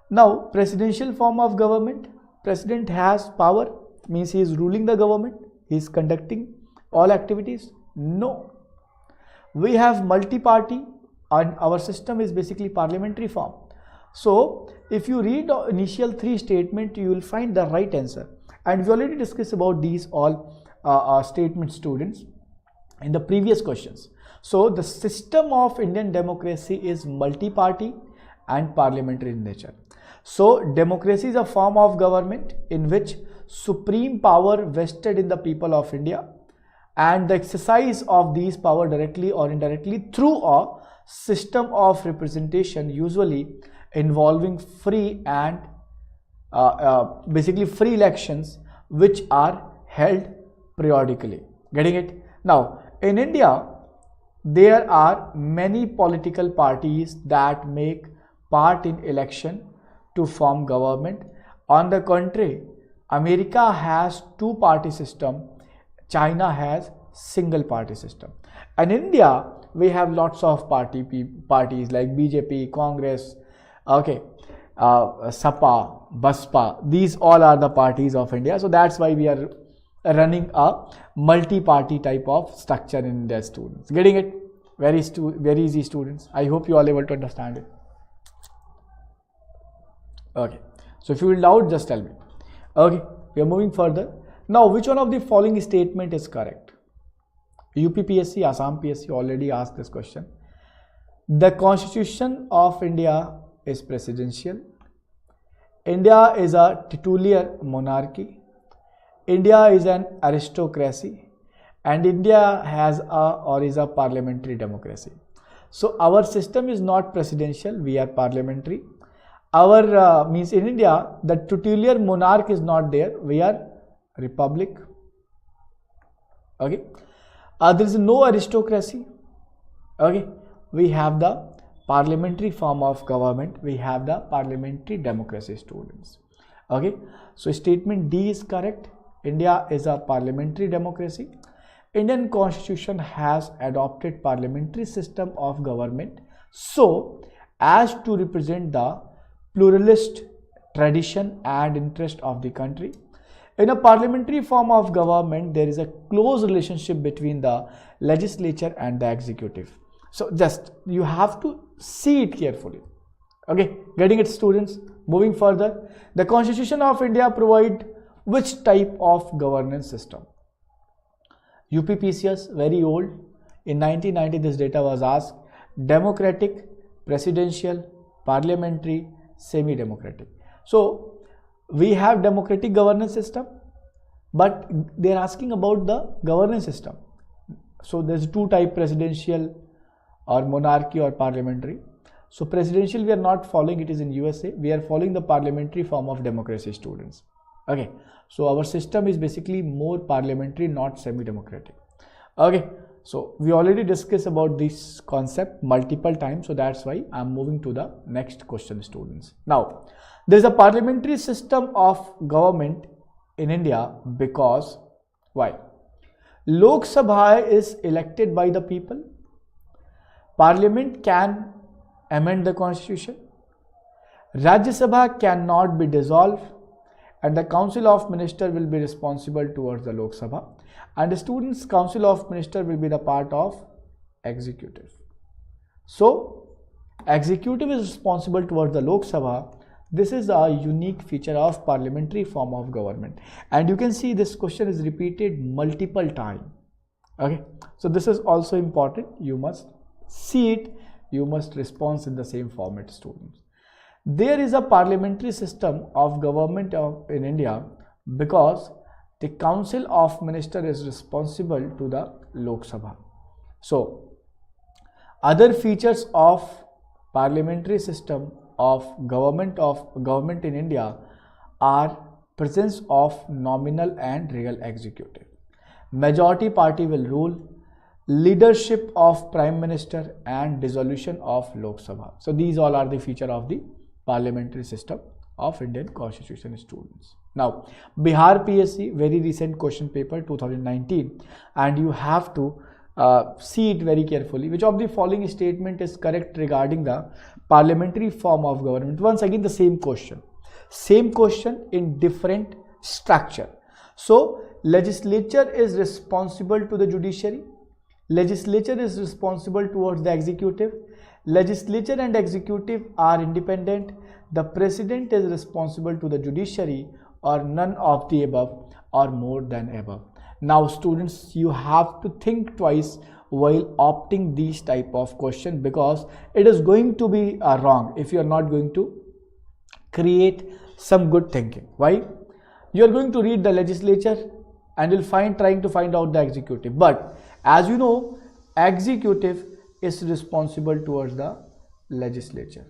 Now presidential form of government, president has power, means he is ruling the government, he is conducting all activities. No, we have multi-party and our system is basically parliamentary form. So if you read the initial three statements, you will find the right answer, and we already discussed about these all statements, students, in the previous questions. So the system of Indian democracy is multi-party and parliamentary in nature. So democracy is a form of government in which supreme power vested in the people of India, and the exercise of these power directly or indirectly through a system of representation, usually involving free and basically free elections which are held periodically. Getting it? Now in India there are many political parties that make part in election to form government. On the contrary, America has two-party system, China has single party system. And in India we have lots of parties like BJP, Congress, okay, Sapa, Baspa. These all are the parties of India. So that's why we are running a multi-party type of structure in India, students. Getting it? Very easy, students. I hope you all able to understand it. Okay, so if you will doubt, just tell me. Okay, we are moving further. Now, which one of the following statement is correct? UPPSC, Assam PSC already asked this question. The Constitution of India is presidential. India is a titular monarchy. India is an aristocracy, and India has is a parliamentary democracy. So our system is not presidential, we are parliamentary. Our means in India the titular monarch is not there, we are republic. Okay, there is no aristocracy. Okay, we have the parliamentary form of government, we have the parliamentary democracy, students. Okay, so statement D is correct. India is a parliamentary democracy. Indian Constitution has adopted parliamentary system of government so as to represent the pluralist tradition and interest of the country. In a parliamentary form of government, there is a close relationship between the legislature and the executive. So just you have to see it carefully. Okay, getting it, students? Moving further, the Constitution of India provide which type of governance system? UPPSC, very old. In 1990, this data was asked. Democratic, presidential, parliamentary, semi-democratic. So we have democratic governance system, but they are asking about the governance system. So there's two type, presidential or monarchy or parliamentary. So presidential we are not following, it is in USA. We are following the parliamentary form of democracy, students. Okay, so our system is basically more parliamentary, not semi-democratic. Okay, so we already discussed about this concept multiple times, so that's why I'm moving to the next question, students. Now, there's a parliamentary system of government in India because, why? Lok Sabha is elected by the people. Parliament can amend the constitution. Rajya Sabha cannot be dissolved, and the Council of Ministers will be responsible towards the Lok Sabha, and the students' Council of Ministers will be the part of executive. So executive is responsible towards the Lok Sabha. This is a unique feature of parliamentary form of government, and you can see this question is repeated multiple times. Okay, so this is also important. You must see it, you must respond in the same format, students. There is a parliamentary system of government in India because the Council of Ministers is responsible to the Lok Sabha. So other features of parliamentary system of government in India are presence of nominal and real executive. majority party will rule, leadership of Prime Minister, and dissolution of Lok Sabha. So these all are the feature of the parliamentary system of Indian Constitution, students. Now, Bihar PSC, very recent question paper 2019, and you have to see it very carefully. Which of the following statement is correct regarding the parliamentary form of government? Once again, the same question in different structure. So, legislature is responsible to the judiciary, legislature is responsible towards the executive, legislature and executive are independent, the president is responsible to the judiciary, or none of the above, or more than above. Now students, you have to think twice while opting these type of question, because it is going to be wrong if you are not going to create some good thinking. Why? You are going to read the legislature and you'll trying to find out the executive, but as you know, executive is responsible towards the legislature.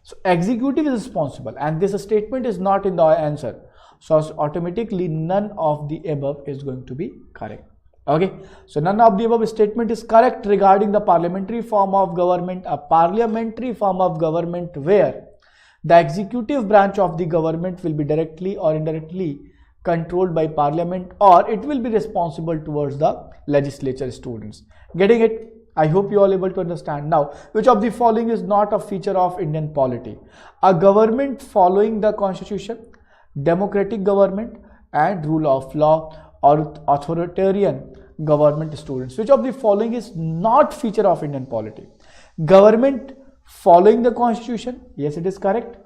So executive is responsible, and this statement is not in the answer. So automatically none of the above is going to be correct. Okay, so none of the above statement is correct regarding the parliamentary form of government. A parliamentary form of government where the executive branch of the government will be directly or indirectly controlled by parliament, or it will be responsible towards the legislature, students. Getting it? I hope you all able to understand. Now, which of the following is not a feature of Indian polity? A government following the constitution, democratic government, and rule of law, or authoritarian government, students. Which of the following is not feature of Indian polity? Government following the constitution, yes, it is correct.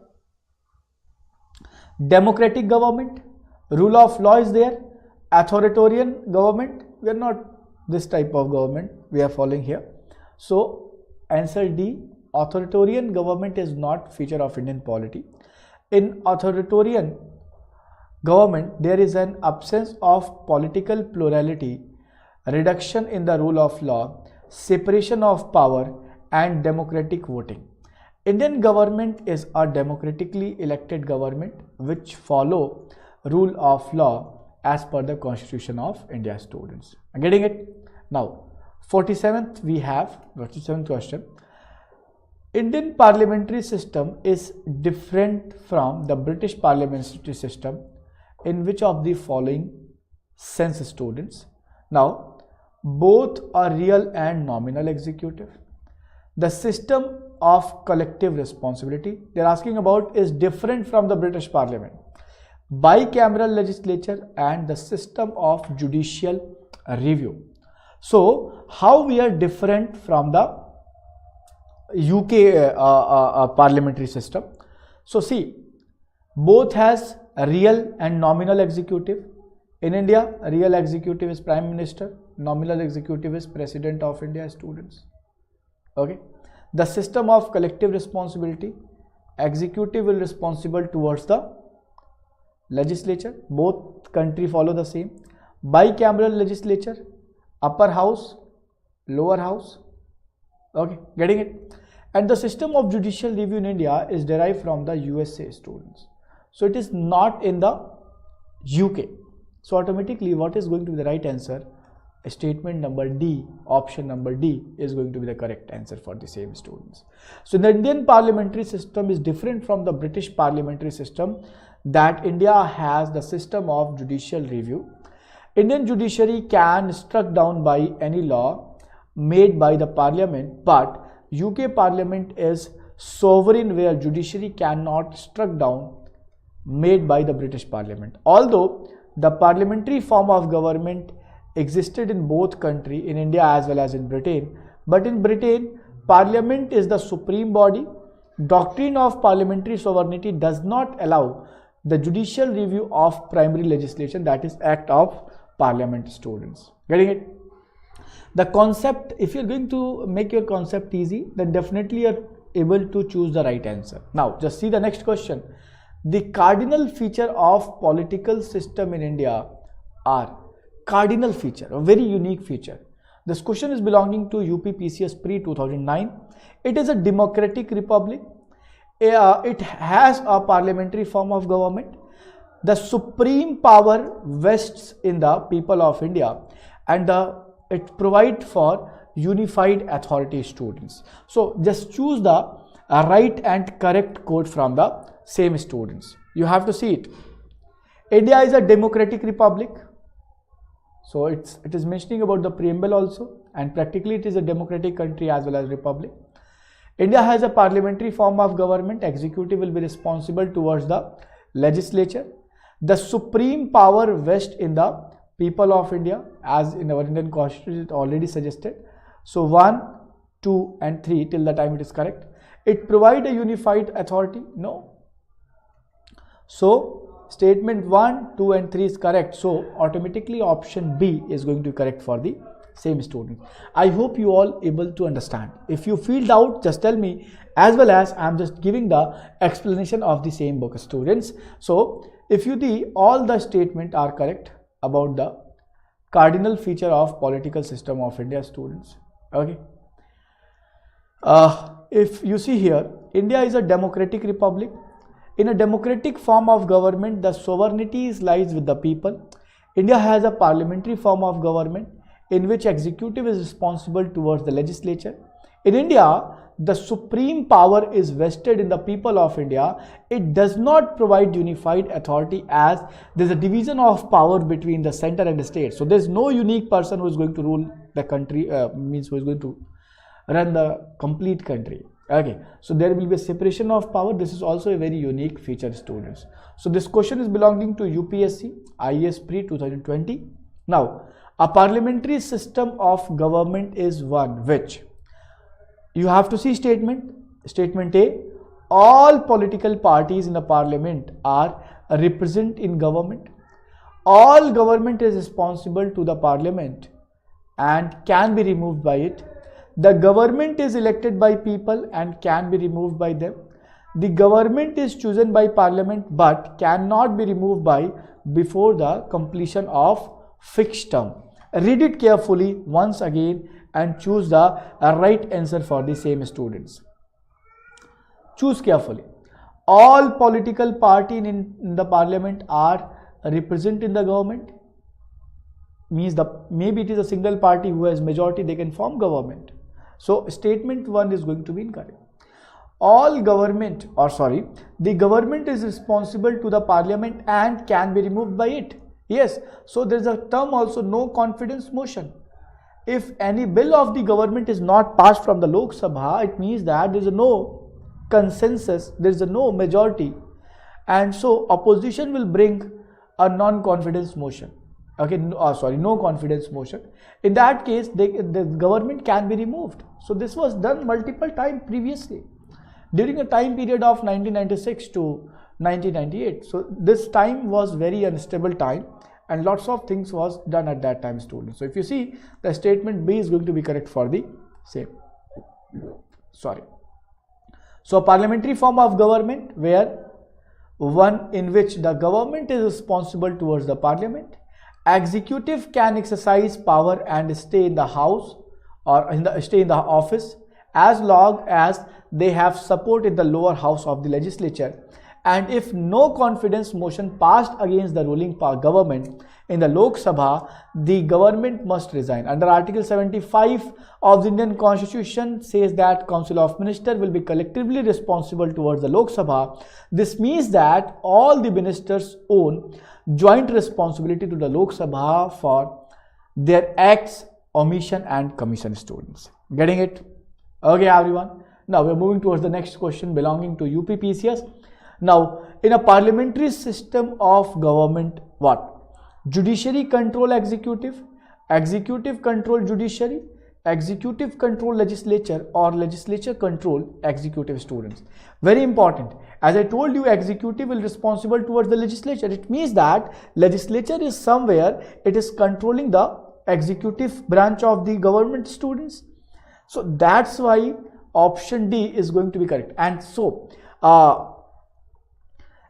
Democratic government, rule of law is there. Authoritarian government, we are not this type of government we are following here. So answer D, authoritarian government is not feature of Indian polity. In authoritarian government, there is an absence of political plurality, reduction in the rule of law, separation of power, and democratic voting. Indian government is a democratically elected government which follow rule of law as per the Constitution of India, students. Getting it? Now, 47th we have 47th question. Indian parliamentary system is different from the British parliamentary system in which of the following sense, students? Now, both are real and nominal executive. The system of collective responsibility they are asking about is different from the British parliament. Bicameral legislature and the system of judicial review. So how we are different from the UK parliamentary system? So see, both has a real and nominal executive. In India, real executive is Prime Minister, nominal executive is President of India, students. Okay, the system of collective responsibility, executive will responsible towards the legislature, both country follow the same. Bicameral legislature, upper house, lower house. Okay, getting it? And the system of judicial review in India is derived from the USA, students. So it is not in the UK. So automatically what is going to be the right answer? Statement number D, option number D is going to be the correct answer for the same, students. So the Indian parliamentary system is different from the British parliamentary system, that India has the system of judicial review. Indian judiciary can struck down by any law made by the parliament, but UK parliament is sovereign where judiciary cannot struck down made by the British parliament. Although the parliamentary form of government existed in both countries, in India as well as in Britain, but in Britain parliament is the supreme body. Doctrine of parliamentary sovereignty does not allow the judicial review of primary legislation, that is act of parliament, students. Getting it? The concept, if you're going to make your concept easy, then definitely you're able to choose the right answer. Now just see the next question. The cardinal feature of political system in India are cardinal feature, a very unique feature. This question is belonging to UPPSC pre 2009. It is a democratic republic. It has a parliamentary form of government. the supreme power vests in the people of India, and it provides for unified authority students. So just choose the right and correct quote from the same students. You have to see it. India is a democratic republic. So it is mentioning about the preamble also, and practically it is a democratic country as well as republic. India has a parliamentary form of government. Executive will be responsible towards the legislature. The supreme power vests in the people of India, as in our Indian Constitution it already suggested. So 1, 2 and 3 till the time it is correct. It provides a unified authority. No. So statement 1, 2 and 3 is correct. So automatically option B is going to be correct for the same student. I hope you all able to understand. If you feel doubt, just tell me, as well as I am just giving the explanation of the same book, students. So if you see, all the statement are correct about the cardinal feature of political system of India, students. Okay. If you see here, India is a democratic republic. In a democratic form of government, the sovereignty lies with the people. India has a parliamentary form of government in which executive is responsible towards the legislature. In India, the supreme power is vested in the people of India. It does not provide unified authority, as there is a division of power between the center and the state. So there is no unique person who is going to rule the country, means who is going to run the complete country. Okay, so there will be a separation of power. This is also a very unique feature, students. So this question is belonging to UPSC IAS Pre 2020. Now, a parliamentary system of government is one which, you have to see statement. Statement A, all political parties in the parliament are represented in government. All government is responsible to the parliament and can be removed by it. The government is elected by people and can be removed by them. The government is chosen by parliament but cannot be removed by before the completion of fixed term. Read it carefully once again and choose the right answer for the same, students. Choose carefully. All political parties in the parliament are represented in the government. Means maybe it is a single party who has majority, they can form government. So statement 1 is going to be incorrect. All government, or sorry, the government is responsible to the parliament and can be removed by it. Yes, so there is a term also, no confidence motion. If any bill of the government is not passed from the Lok Sabha, it means that there is no consensus, there is no majority, and so opposition will bring a non-confidence motion. Okay, no confidence motion. In that case, the government can be removed. So this was done multiple times previously during a time period of 1996 to 1998. So this time was very unstable time, and lots of things was done at that time, students. So if you see, the statement B is going to be correct for the same. Sorry. So a parliamentary form of government, where one in which the government is responsible towards the parliament. Executive can exercise power and stay in the house or stay in the office as long as they have support in the lower house of the legislature, and if no confidence motion passed against the ruling government in the Lok Sabha, the government must resign. Under Article 75 of the Indian Constitution says that Council of Ministers will be collectively responsible towards the Lok Sabha. This means that all the ministers own joint responsibility to the Lok Sabha for their acts, omission and commission, students. Getting it? Okay, everyone. Now we are moving towards the next question belonging to UPPSC. Now, in a parliamentary system of government, what? Judiciary control executive, executive control judiciary, executive control legislature, or legislature control executive, students. Very important. As I told you, executive will responsible towards the legislature. It means that legislature is somewhere, it is controlling the executive branch of the government, students. So that's why option D is going to be correct. And so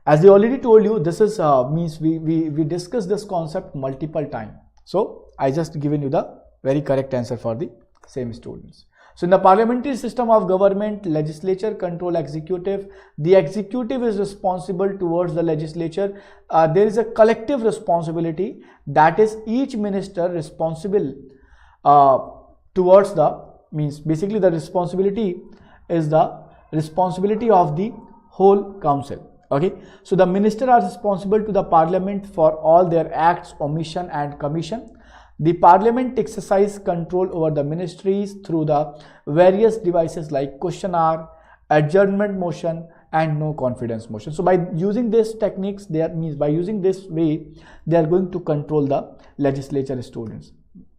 as I already told you, this is means we discussed this concept multiple times. So I just given you the very correct answer for the same, students. So in the parliamentary system of government, legislature control executive. The executive is responsible towards the legislature. There is a collective responsibility, that is each minister responsible towards the, means basically the responsibility is the responsibility of the whole council. Okay, so the minister are responsible to the parliament for all their acts, omission and commission. The parliament exercise control over the ministries through the various devices like question hour, adjournment motion and no confidence motion. So by using these techniques, by using this way, they are going to control the legislature, students.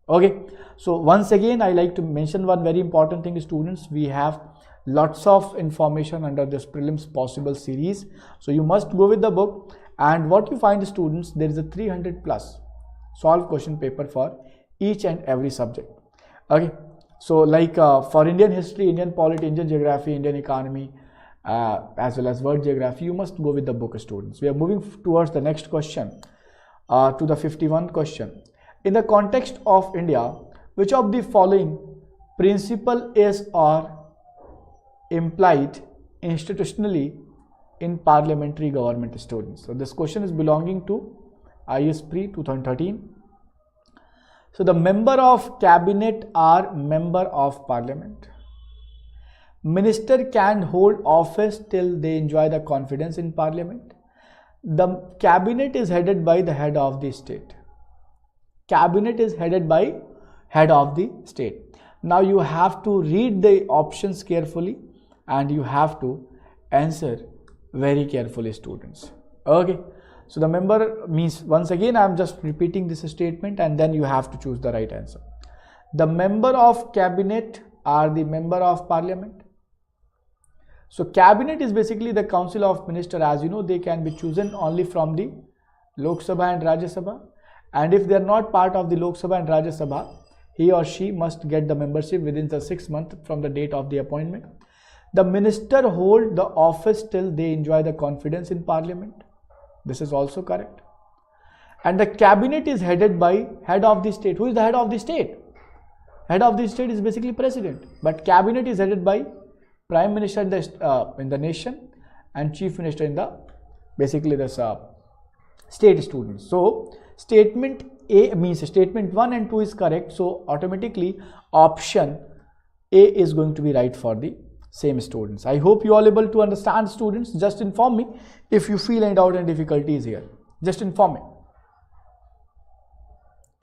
Okay, so once again I like to mention one very important thing, students. We have lots of information under this prelims possible series, so you must go with the book. And what you find, students, there is a 300 plus solve question paper for each and every subject. Okay, so like for Indian history, Indian polity, Indian geography, Indian economy, as well as world geography, you must go with the book, students. We are moving towards the next question, to the 51 question. In the context of India, which of the following principle is or implied institutionally in parliamentary government, students? So this question is belonging to IAS Pre 2013. So the member of cabinet are member of parliament. Minister can hold office till they enjoy the confidence in parliament. The cabinet is headed by the head of the state. Cabinet is headed by head of the state. Now you have to read the options carefully and you have to answer very carefully, students. Okay, so the member means, once again I am just repeating this statement and then you have to choose the right answer. The member of cabinet are the member of parliament. So cabinet is basically the council of minister. As you know, they can be chosen only from the Lok Sabha and Rajya Sabha, and if they are not part of the Lok Sabha and Rajya Sabha, he or she must get the membership within the 6 months from the date of the appointment. The minister hold the office till they enjoy the confidence in parliament. This is also correct. And the cabinet is headed by head of the state. Who is the head of the state? Head of the state is basically president, but cabinet is headed by prime minister in the nation and chief minister in the basically this state, students. So statement A means statement 1 and 2 is correct. So automatically option A is going to be right for the same, students. I hope you all able to understand, students. Just inform me if you feel any doubt and difficulties here. Just inform me.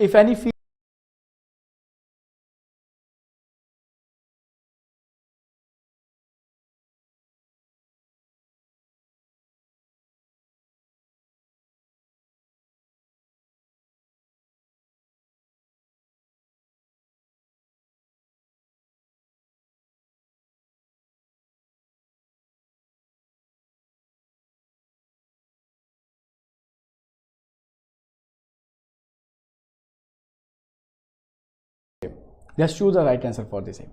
If any feel just choose the right answer for the same.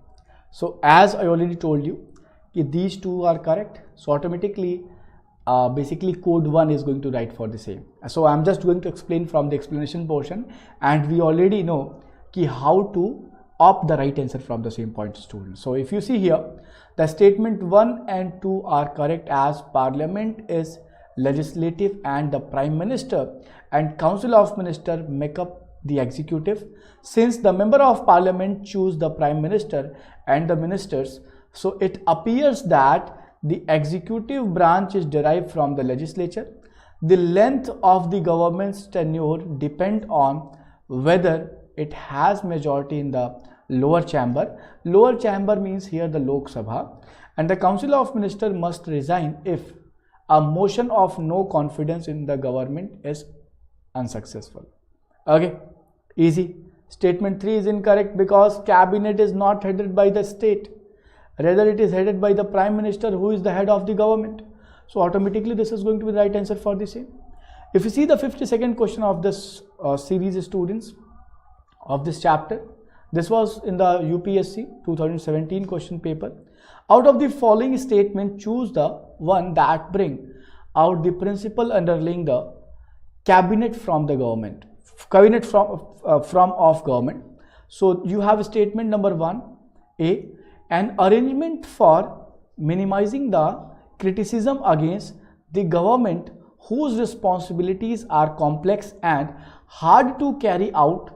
So as I already told you, these two are correct. So automatically, basically code 1 is going to write for the same. So I'm just going to explain from the explanation portion, and we already know how to opt the right answer from the same point, students. So if you see here, the statement 1 and 2 are correct, as parliament is legislative and the prime minister and council of minister make up the executive. Since the member of parliament choose the prime minister and the ministers, so it appears that the executive branch is derived from the legislature. The length of the government's tenure depend on whether it has majority in the lower chamber. Lower chamber means here the Lok Sabha, and the council of minister must resign if a motion of no confidence in the government is unsuccessful. Okay, easy. Statement 3 is incorrect because cabinet is not headed by the state, rather it is headed by the prime minister, who is the head of the government. So automatically this is going to be the right answer for the same. If you see the 52nd question of this series, students, of this chapter, this was in the UPSC 2017 question paper. Out of the following statement, choose the one that bring out the principle underlying the cabinet from the government, cabinet from of government. So you have statement number 1, A, an arrangement for minimizing the criticism against the government whose responsibilities are complex and hard to carry out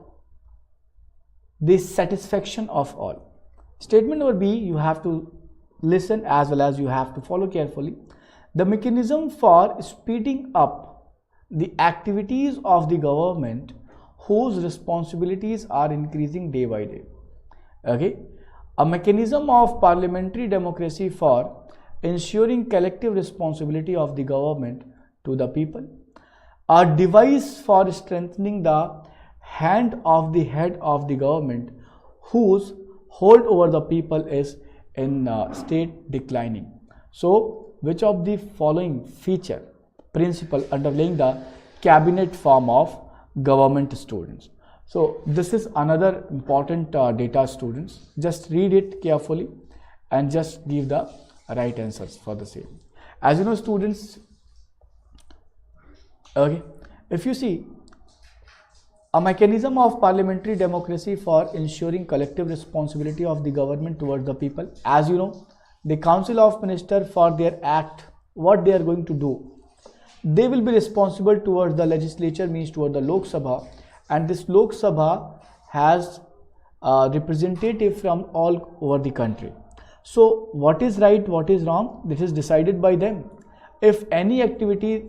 the satisfaction of all. Statement number B, you have to listen as well as you have to follow carefully. The mechanism for speeding up the activities of the government whose responsibilities are increasing day by day. Okay, a mechanism of parliamentary democracy for ensuring collective responsibility of the government to the people, a device for strengthening the hand of the head of the government whose hold over the people is in state declining. So which of the following feature principle underlying the cabinet form of government, students? So this is another important data, students. Just read it carefully and just give the right answers for the same. As you know, students, okay, if you see a mechanism of parliamentary democracy for ensuring collective responsibility of the government towards the people, as you know, the Council of Ministers for their act, what they are going to do, they will be responsible towards the legislature, means toward the Lok Sabha, and this Lok Sabha has representative from all over the country. So what is right, what is wrong, this is decided by them. If any activity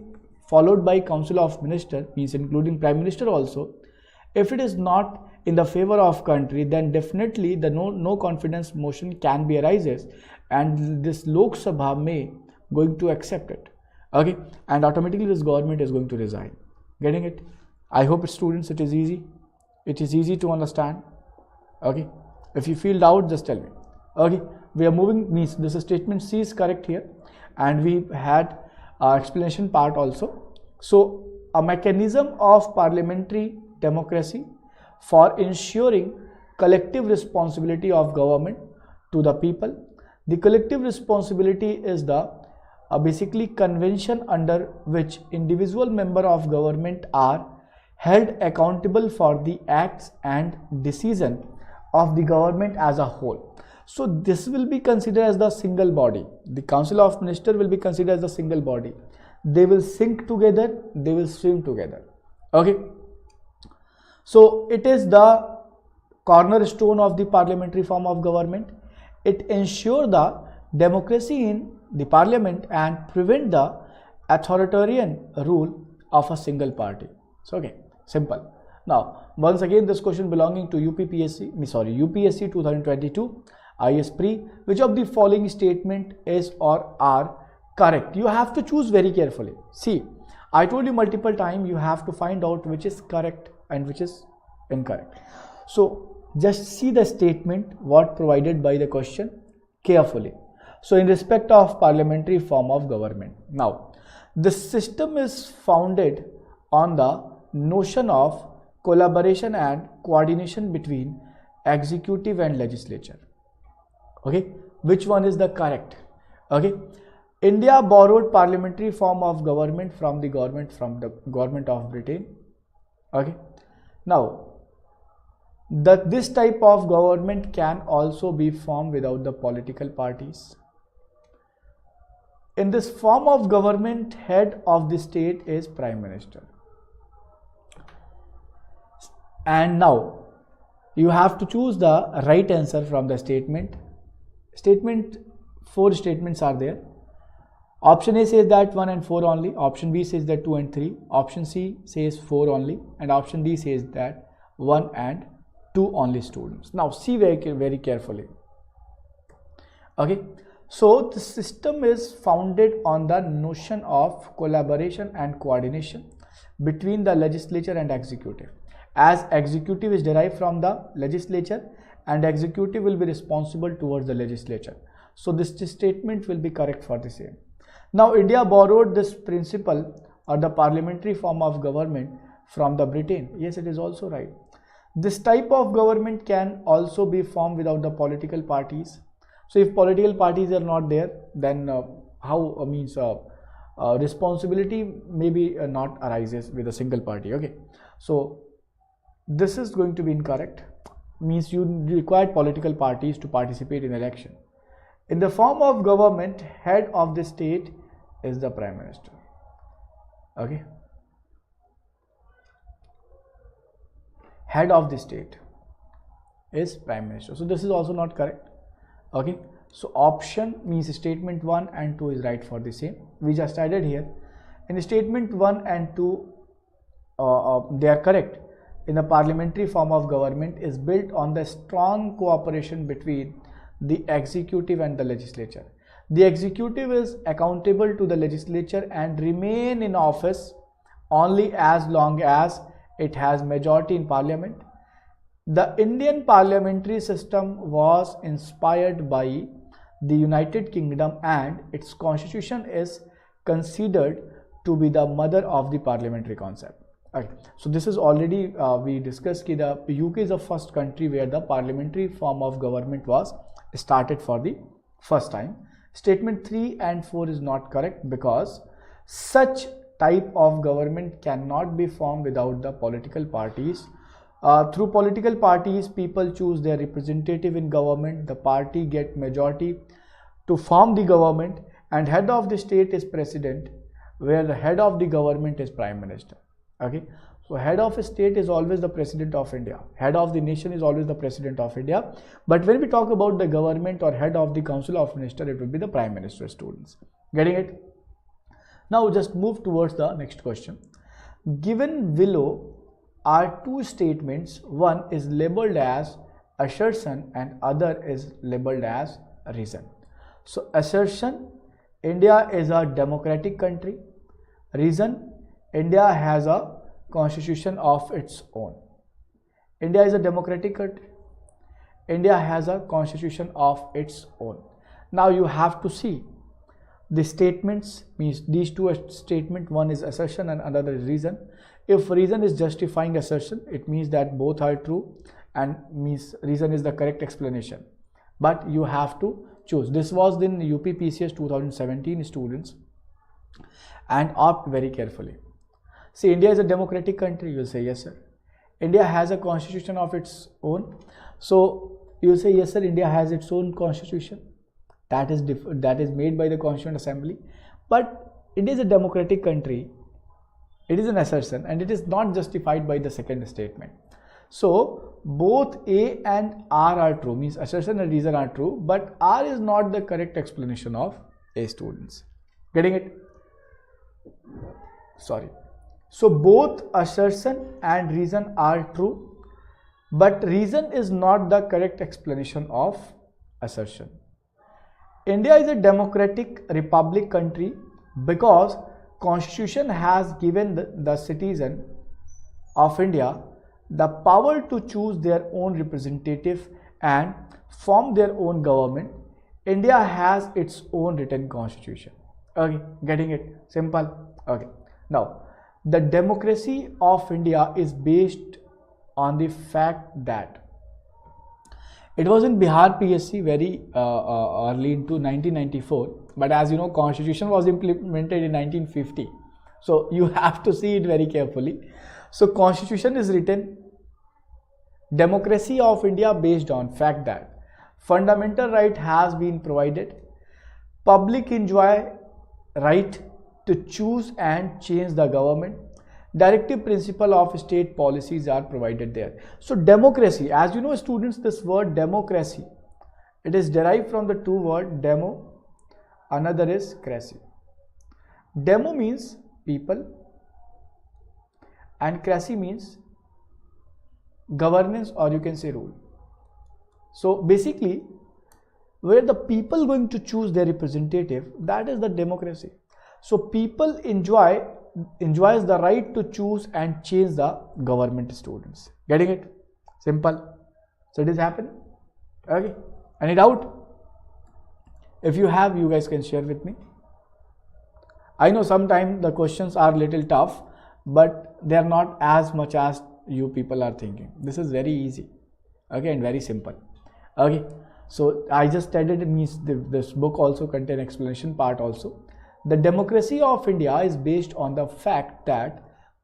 followed by Council of Ministers, means including Prime Minister also, if it is not in the favor of country, then definitely the no confidence motion can be arises, and this Lok Sabha may going to accept it. Okay, and automatically this government is going to resign. Getting it? I hope, students, it is easy. It is easy to understand. Okay, if you feel doubt, just tell me. Okay, we are moving, means this statement C is correct here, and we had explanation part also. So a mechanism of parliamentary democracy for ensuring collective responsibility of government to the people. The collective responsibility is the basically convention under which individual member of government are held accountable for the acts and decision of the government as a whole. So this will be considered as the single body. The Council of Ministers will be considered as the single body. They will sink together, they will swim together. Okay, so it is the cornerstone of the parliamentary form of government. It ensures the democracy in the parliament and prevent the authoritarian rule of a single party. So okay, simple. Now once again, this question belonging to UPSC 2022 IAS Pre. Which of the following statement is or are correct? You have to choose very carefully. See, I told you multiple times, you have to find out which is correct and which is incorrect. So just see the statement what provided by the question carefully. So in respect of parliamentary form of government, now the system is founded on the notion of collaboration and coordination between executive and legislature. Okay, which one is the correct? Okay, India borrowed parliamentary form of government from the government of Britain. Okay, now this type of government can also be formed without the political parties. In this form of government, head of the state is Prime Minister. And now you have to choose the right answer from the statement. Four statements are there. Option A says that 1 and 4 only. Option B says that 2 and 3. Option C says 4 only. And option D says that 1 and 2 only, students. Now see very carefully. Okay, so the system is founded on the notion of collaboration and coordination between the legislature and executive, as executive is derived from the legislature and executive will be responsible towards the legislature. So this statement will be correct for the same. Now India borrowed this principle or the parliamentary form of government from the Britain. Yes, it is also right. This type of government can also be formed without the political parties. So if political parties are not there, then responsibility maybe not arises with a single party. Okay, so this is going to be incorrect. means you required political parties to participate in election. In the form of government, head of the state is the Prime Minister. Okay. Head of the state is Prime Minister. So this is also not correct. Okay. So option means statement 1 and 2 is right for the same. We just added here. In statement 1 and 2, they are correct. In the parliamentary form of government is built on the strong cooperation between the executive and the legislature. The executive is accountable to the legislature and remain in office only as long as it has majority in parliament. The Indian parliamentary system was inspired by the United Kingdom and its constitution is considered to be the mother of the parliamentary concept. Okay. So this is already we discussed that the UK is the first country where the parliamentary form of government was started for the first time. Statement 3 and 4 is not correct because such type of government cannot be formed without the political parties. Through political parties, people choose their representative in government. The party get majority to form the government, and head of the state is president, where the head of the government is Prime Minister. Okay, so head of a state is always the president of India. Head of the nation is always the president of India. But when we talk about the government or head of the council of minister, it will be the Prime Minister, students. Getting it? Now just move towards the next question. Given below are two statements. One is labeled as assertion and other is labeled as reason. So assertion, India is a democratic country. Reason, India has a constitution of its own. India is a democratic country. India has a constitution of its own. Now you have to see the statements, means these two statements, one is assertion and another is reason. If reason is justifying assertion, it means that both are true and means reason is the correct explanation. But you have to choose. This was in UPPSC 2017, students, and opt very carefully. See, India is a democratic country, you will say yes sir. India has a constitution of its own. So you will say yes sir, India has its own constitution that is made by the Constituent Assembly. But India is a democratic country. It is an assertion and it is not justified by the second statement. So both A and R are true, means assertion and reason are true, but R is not the correct explanation of A, students. Getting it? Sorry. So both assertion and reason are true, but reason is not the correct explanation of assertion. India is a democratic republic country because Constitution has given the citizen of India the power to choose their own representative and form their own government. India has its own written constitution. Okay, getting it? Simple. Okay. Now, the democracy of India is based on the fact that it was in Bihar PSC very early into 1994, but as you know, constitution was implemented in 1950. So you have to see it very carefully. So constitution is written, democracy of India based on fact that fundamental right has been provided, public enjoy right to choose and change the government, directive principle of state policies are provided there. So democracy, as you know students, this word democracy, it is derived from the two words demo, another is cracy. Demo means people and cracy means governance, or you can say rule. So basically where the people going to choose their representative, that is the democracy. So people enjoys the right to choose and change the government, students. Getting it? Simple. So it is happening. Okay. Any doubt? If you have, you guys can share with me. I know sometimes the questions are little tough, but they are not as much as you people are thinking. This is very easy. Okay, and very simple. Okay. So I just added, it means this book also contains explanation part also. The democracy of India is based on the fact that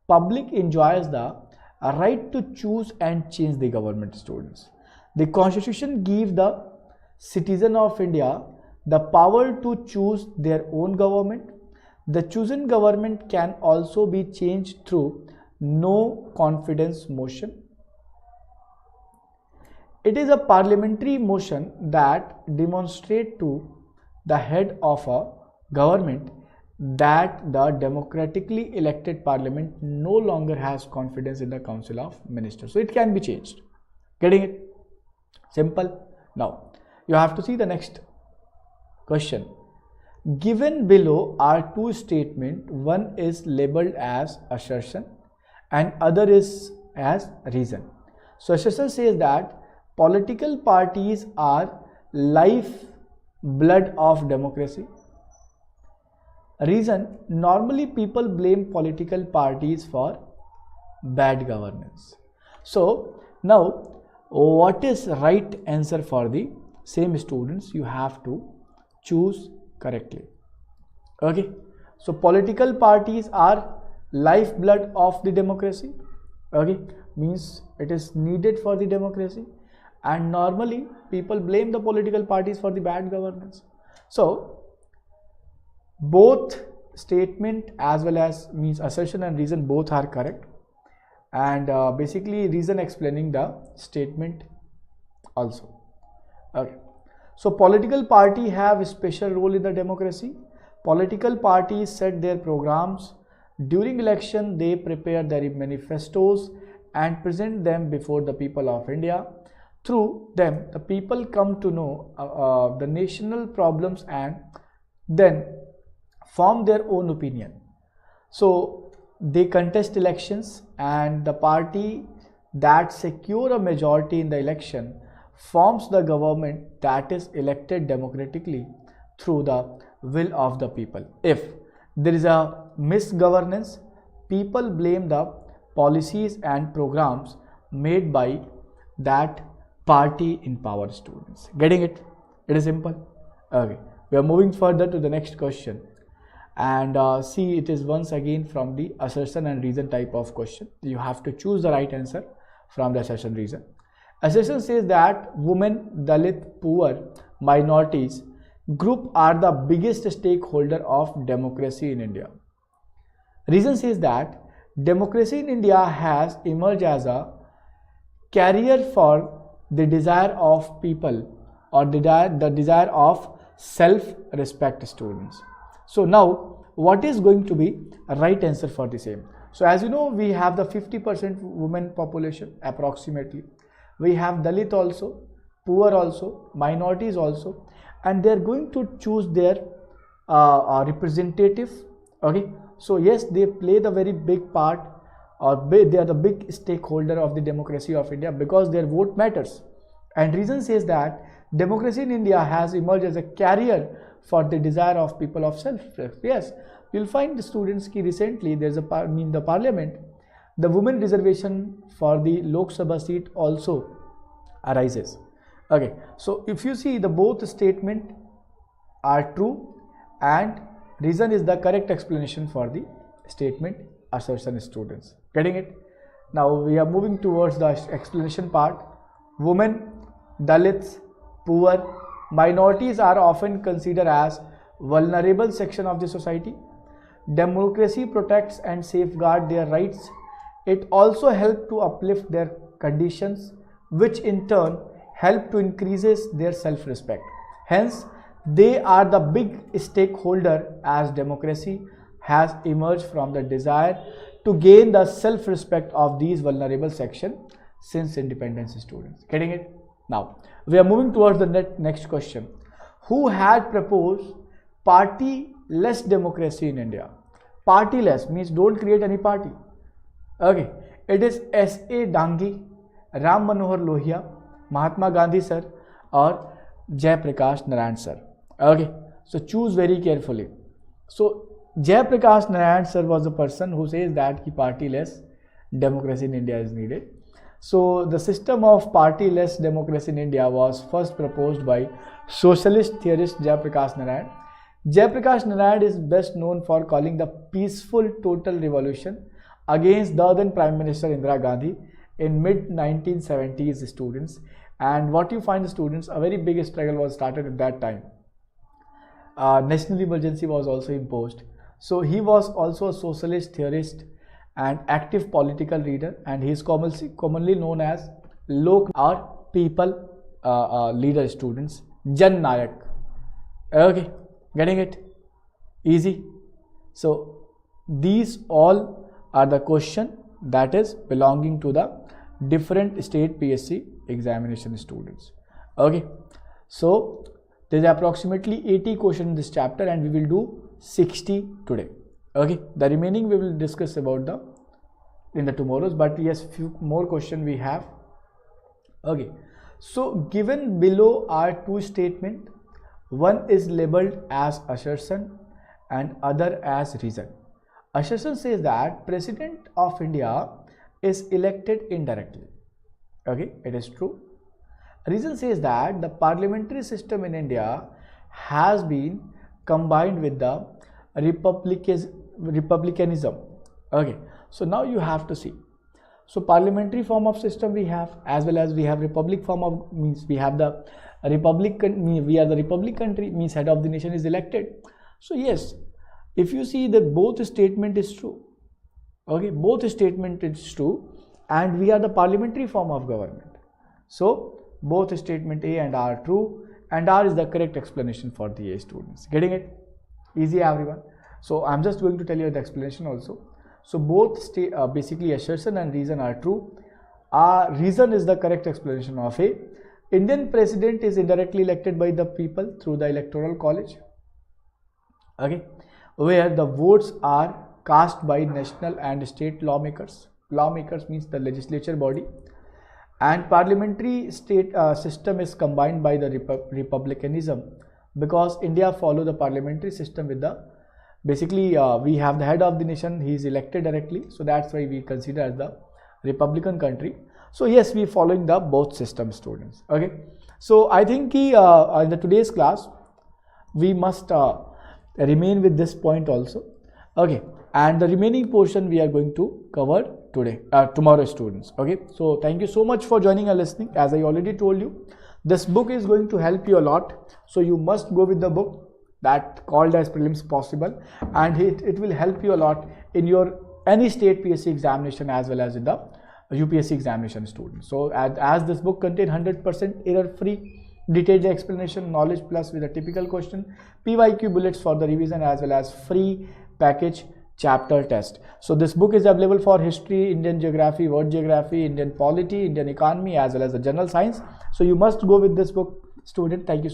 public enjoys the right to choose and change the government, students. The Constitution gives the citizen of India the power to choose their own government. The chosen government can also be changed through no confidence motion. It is a parliamentary motion that demonstrates to the head of a government that the democratically elected parliament no longer has confidence in the Council of Ministers. So it can be changed. Getting it? Simple. Now, you have to see the next question. Given below are two statements. One is labeled as assertion and other is as reason. So assertion says that political parties are life blood of democracy. Reason, normally people blame political parties for bad governance. So now what is right answer for the same students? You have to choose correctly. Okay, so political parties are lifeblood of the democracy. Okay, means it is needed for the democracy, and normally people blame the political parties for the bad governance. So both statement as well as means assertion and reason both are correct, and basically reason explaining the statement also. Okay, so political party have a special role in the democracy. Political parties set their programs. During election, they prepare their manifestos and present them before the people of India. Through them, the people come to know the national problems and then form their own opinion. So they contest elections, and the party that secure a majority in the election forms the government that is elected democratically through the will of the people. If there is a misgovernance, people blame the policies and programs made by that party in power. Students, getting it? It is simple. Okay, we are moving further to the next question, and see, it is once again from the assertion and reason type of question. You have to choose the right answer from the assertion reason. Assertion says that women, Dalit, poor, minorities group are the biggest stakeholder of democracy in India. Reason says that democracy in India has emerged as a carrier for the desire of people, or the desire of self-respect. Students, so now what is going to be a right answer for the same? So as you know, we have the 50% women population approximately. We have Dalit also, poor also, minorities also, and they are going to choose their representative. Okay, so yes, they play the very big part, or they are the big stakeholder of the democracy of India because their vote matters. And reason says that democracy in India has emerged as a carrier for the desire of people of self. Yes, you'll find the students ki recently there's a the parliament, the women reservation for the Lok Sabha seat also arises. Okay, so if you see, the both statement are true and reason is the correct explanation for the statement assertion. Students, getting it? Now we are moving towards the explanation part. Women, Dalits, poor, minorities are often considered as vulnerable section of the society. Democracy protects and safeguards their rights. It also helps to uplift their conditions, which in turn help to increases their self-respect. Hence, they are the big stakeholder as democracy has emerged from the desire to gain the self-respect of these vulnerable section since independence. Students, getting it? Now we are moving towards the next question. Who had proposed party-less democracy in India? Party-less means don't create any party. Okay, it is S.A. Dangi, Ram Manohar Lohia, Mahatma Gandhi sir, or Jayaprakash Narayan sir. Okay, so choose very carefully. So Jayaprakash Narayan sir was the person who says that party-less democracy in India is needed. So the system of party-less democracy in India was first proposed by socialist theorist Jayaprakash Narayan. Jayaprakash Narayan is best known for calling the peaceful total revolution against the then Prime Minister Indira Gandhi in mid-1970s. Students, And what you find, students, a very big struggle was started at that time. National emergency was also imposed. So he was also a socialist theorist and active political leader, and he is commonly known as Lok or people leader, students, Jan Nayak. Okay, getting it? Easy. So these all are the question that is belonging to the different state PSC examination, students. Okay, so there is approximately 80 questions in this chapter, and we will do 60 today. Okay, the remaining we will discuss about in the tomorrows, but yes, few more questions we have. Okay, so given below are two statements. One is labeled as assertion and other as reason. Assertion says that President of India is elected indirectly. Okay, it is true. Reason says that the parliamentary system in India has been combined with the republicanism. Okay, so now you have to see. So parliamentary form of system we have, as well as we have republic form of, means we have the republican, we are the republic country, means head of the nation is elected. So yes, if you see that both statement is true. Okay, both statement is true, and we are the parliamentary form of government. So both statement A and R are true, and R is the correct explanation for the A, students. Getting it? Easy, everyone. So I'm just going to tell you the explanation also. So both basically assertion and reason are true. Reason is the correct explanation of A. Indian president is indirectly elected by the people through the electoral college. Okay, where the votes are cast by national and state lawmakers. Lawmakers means the legislature body. And parliamentary state system is combined by the republicanism, because India follow the parliamentary system with the, basically we have the head of the nation, he is elected directly, so that's why we consider as the republican country. So yes, we following the both system, students. Okay, so I think in the today's class we must remain with this point also. Okay, and the remaining portion we are going to cover tomorrow, students. Okay, so thank you so much for joining and listening. As I already told you, this book is going to help you a lot, so you must go with the book that called as Prelims Possible, and it will help you a lot in your any state PSC examination as well as in the UPSC examination, students. So as this book contains 100% error-free detailed explanation, knowledge plus with a typical question, PYQ bullets for the revision, as well as free package chapter test. So this book is available for history, Indian geography, world geography, Indian polity, Indian economy, as well as the general science. So you must go with this book, student. Thank you so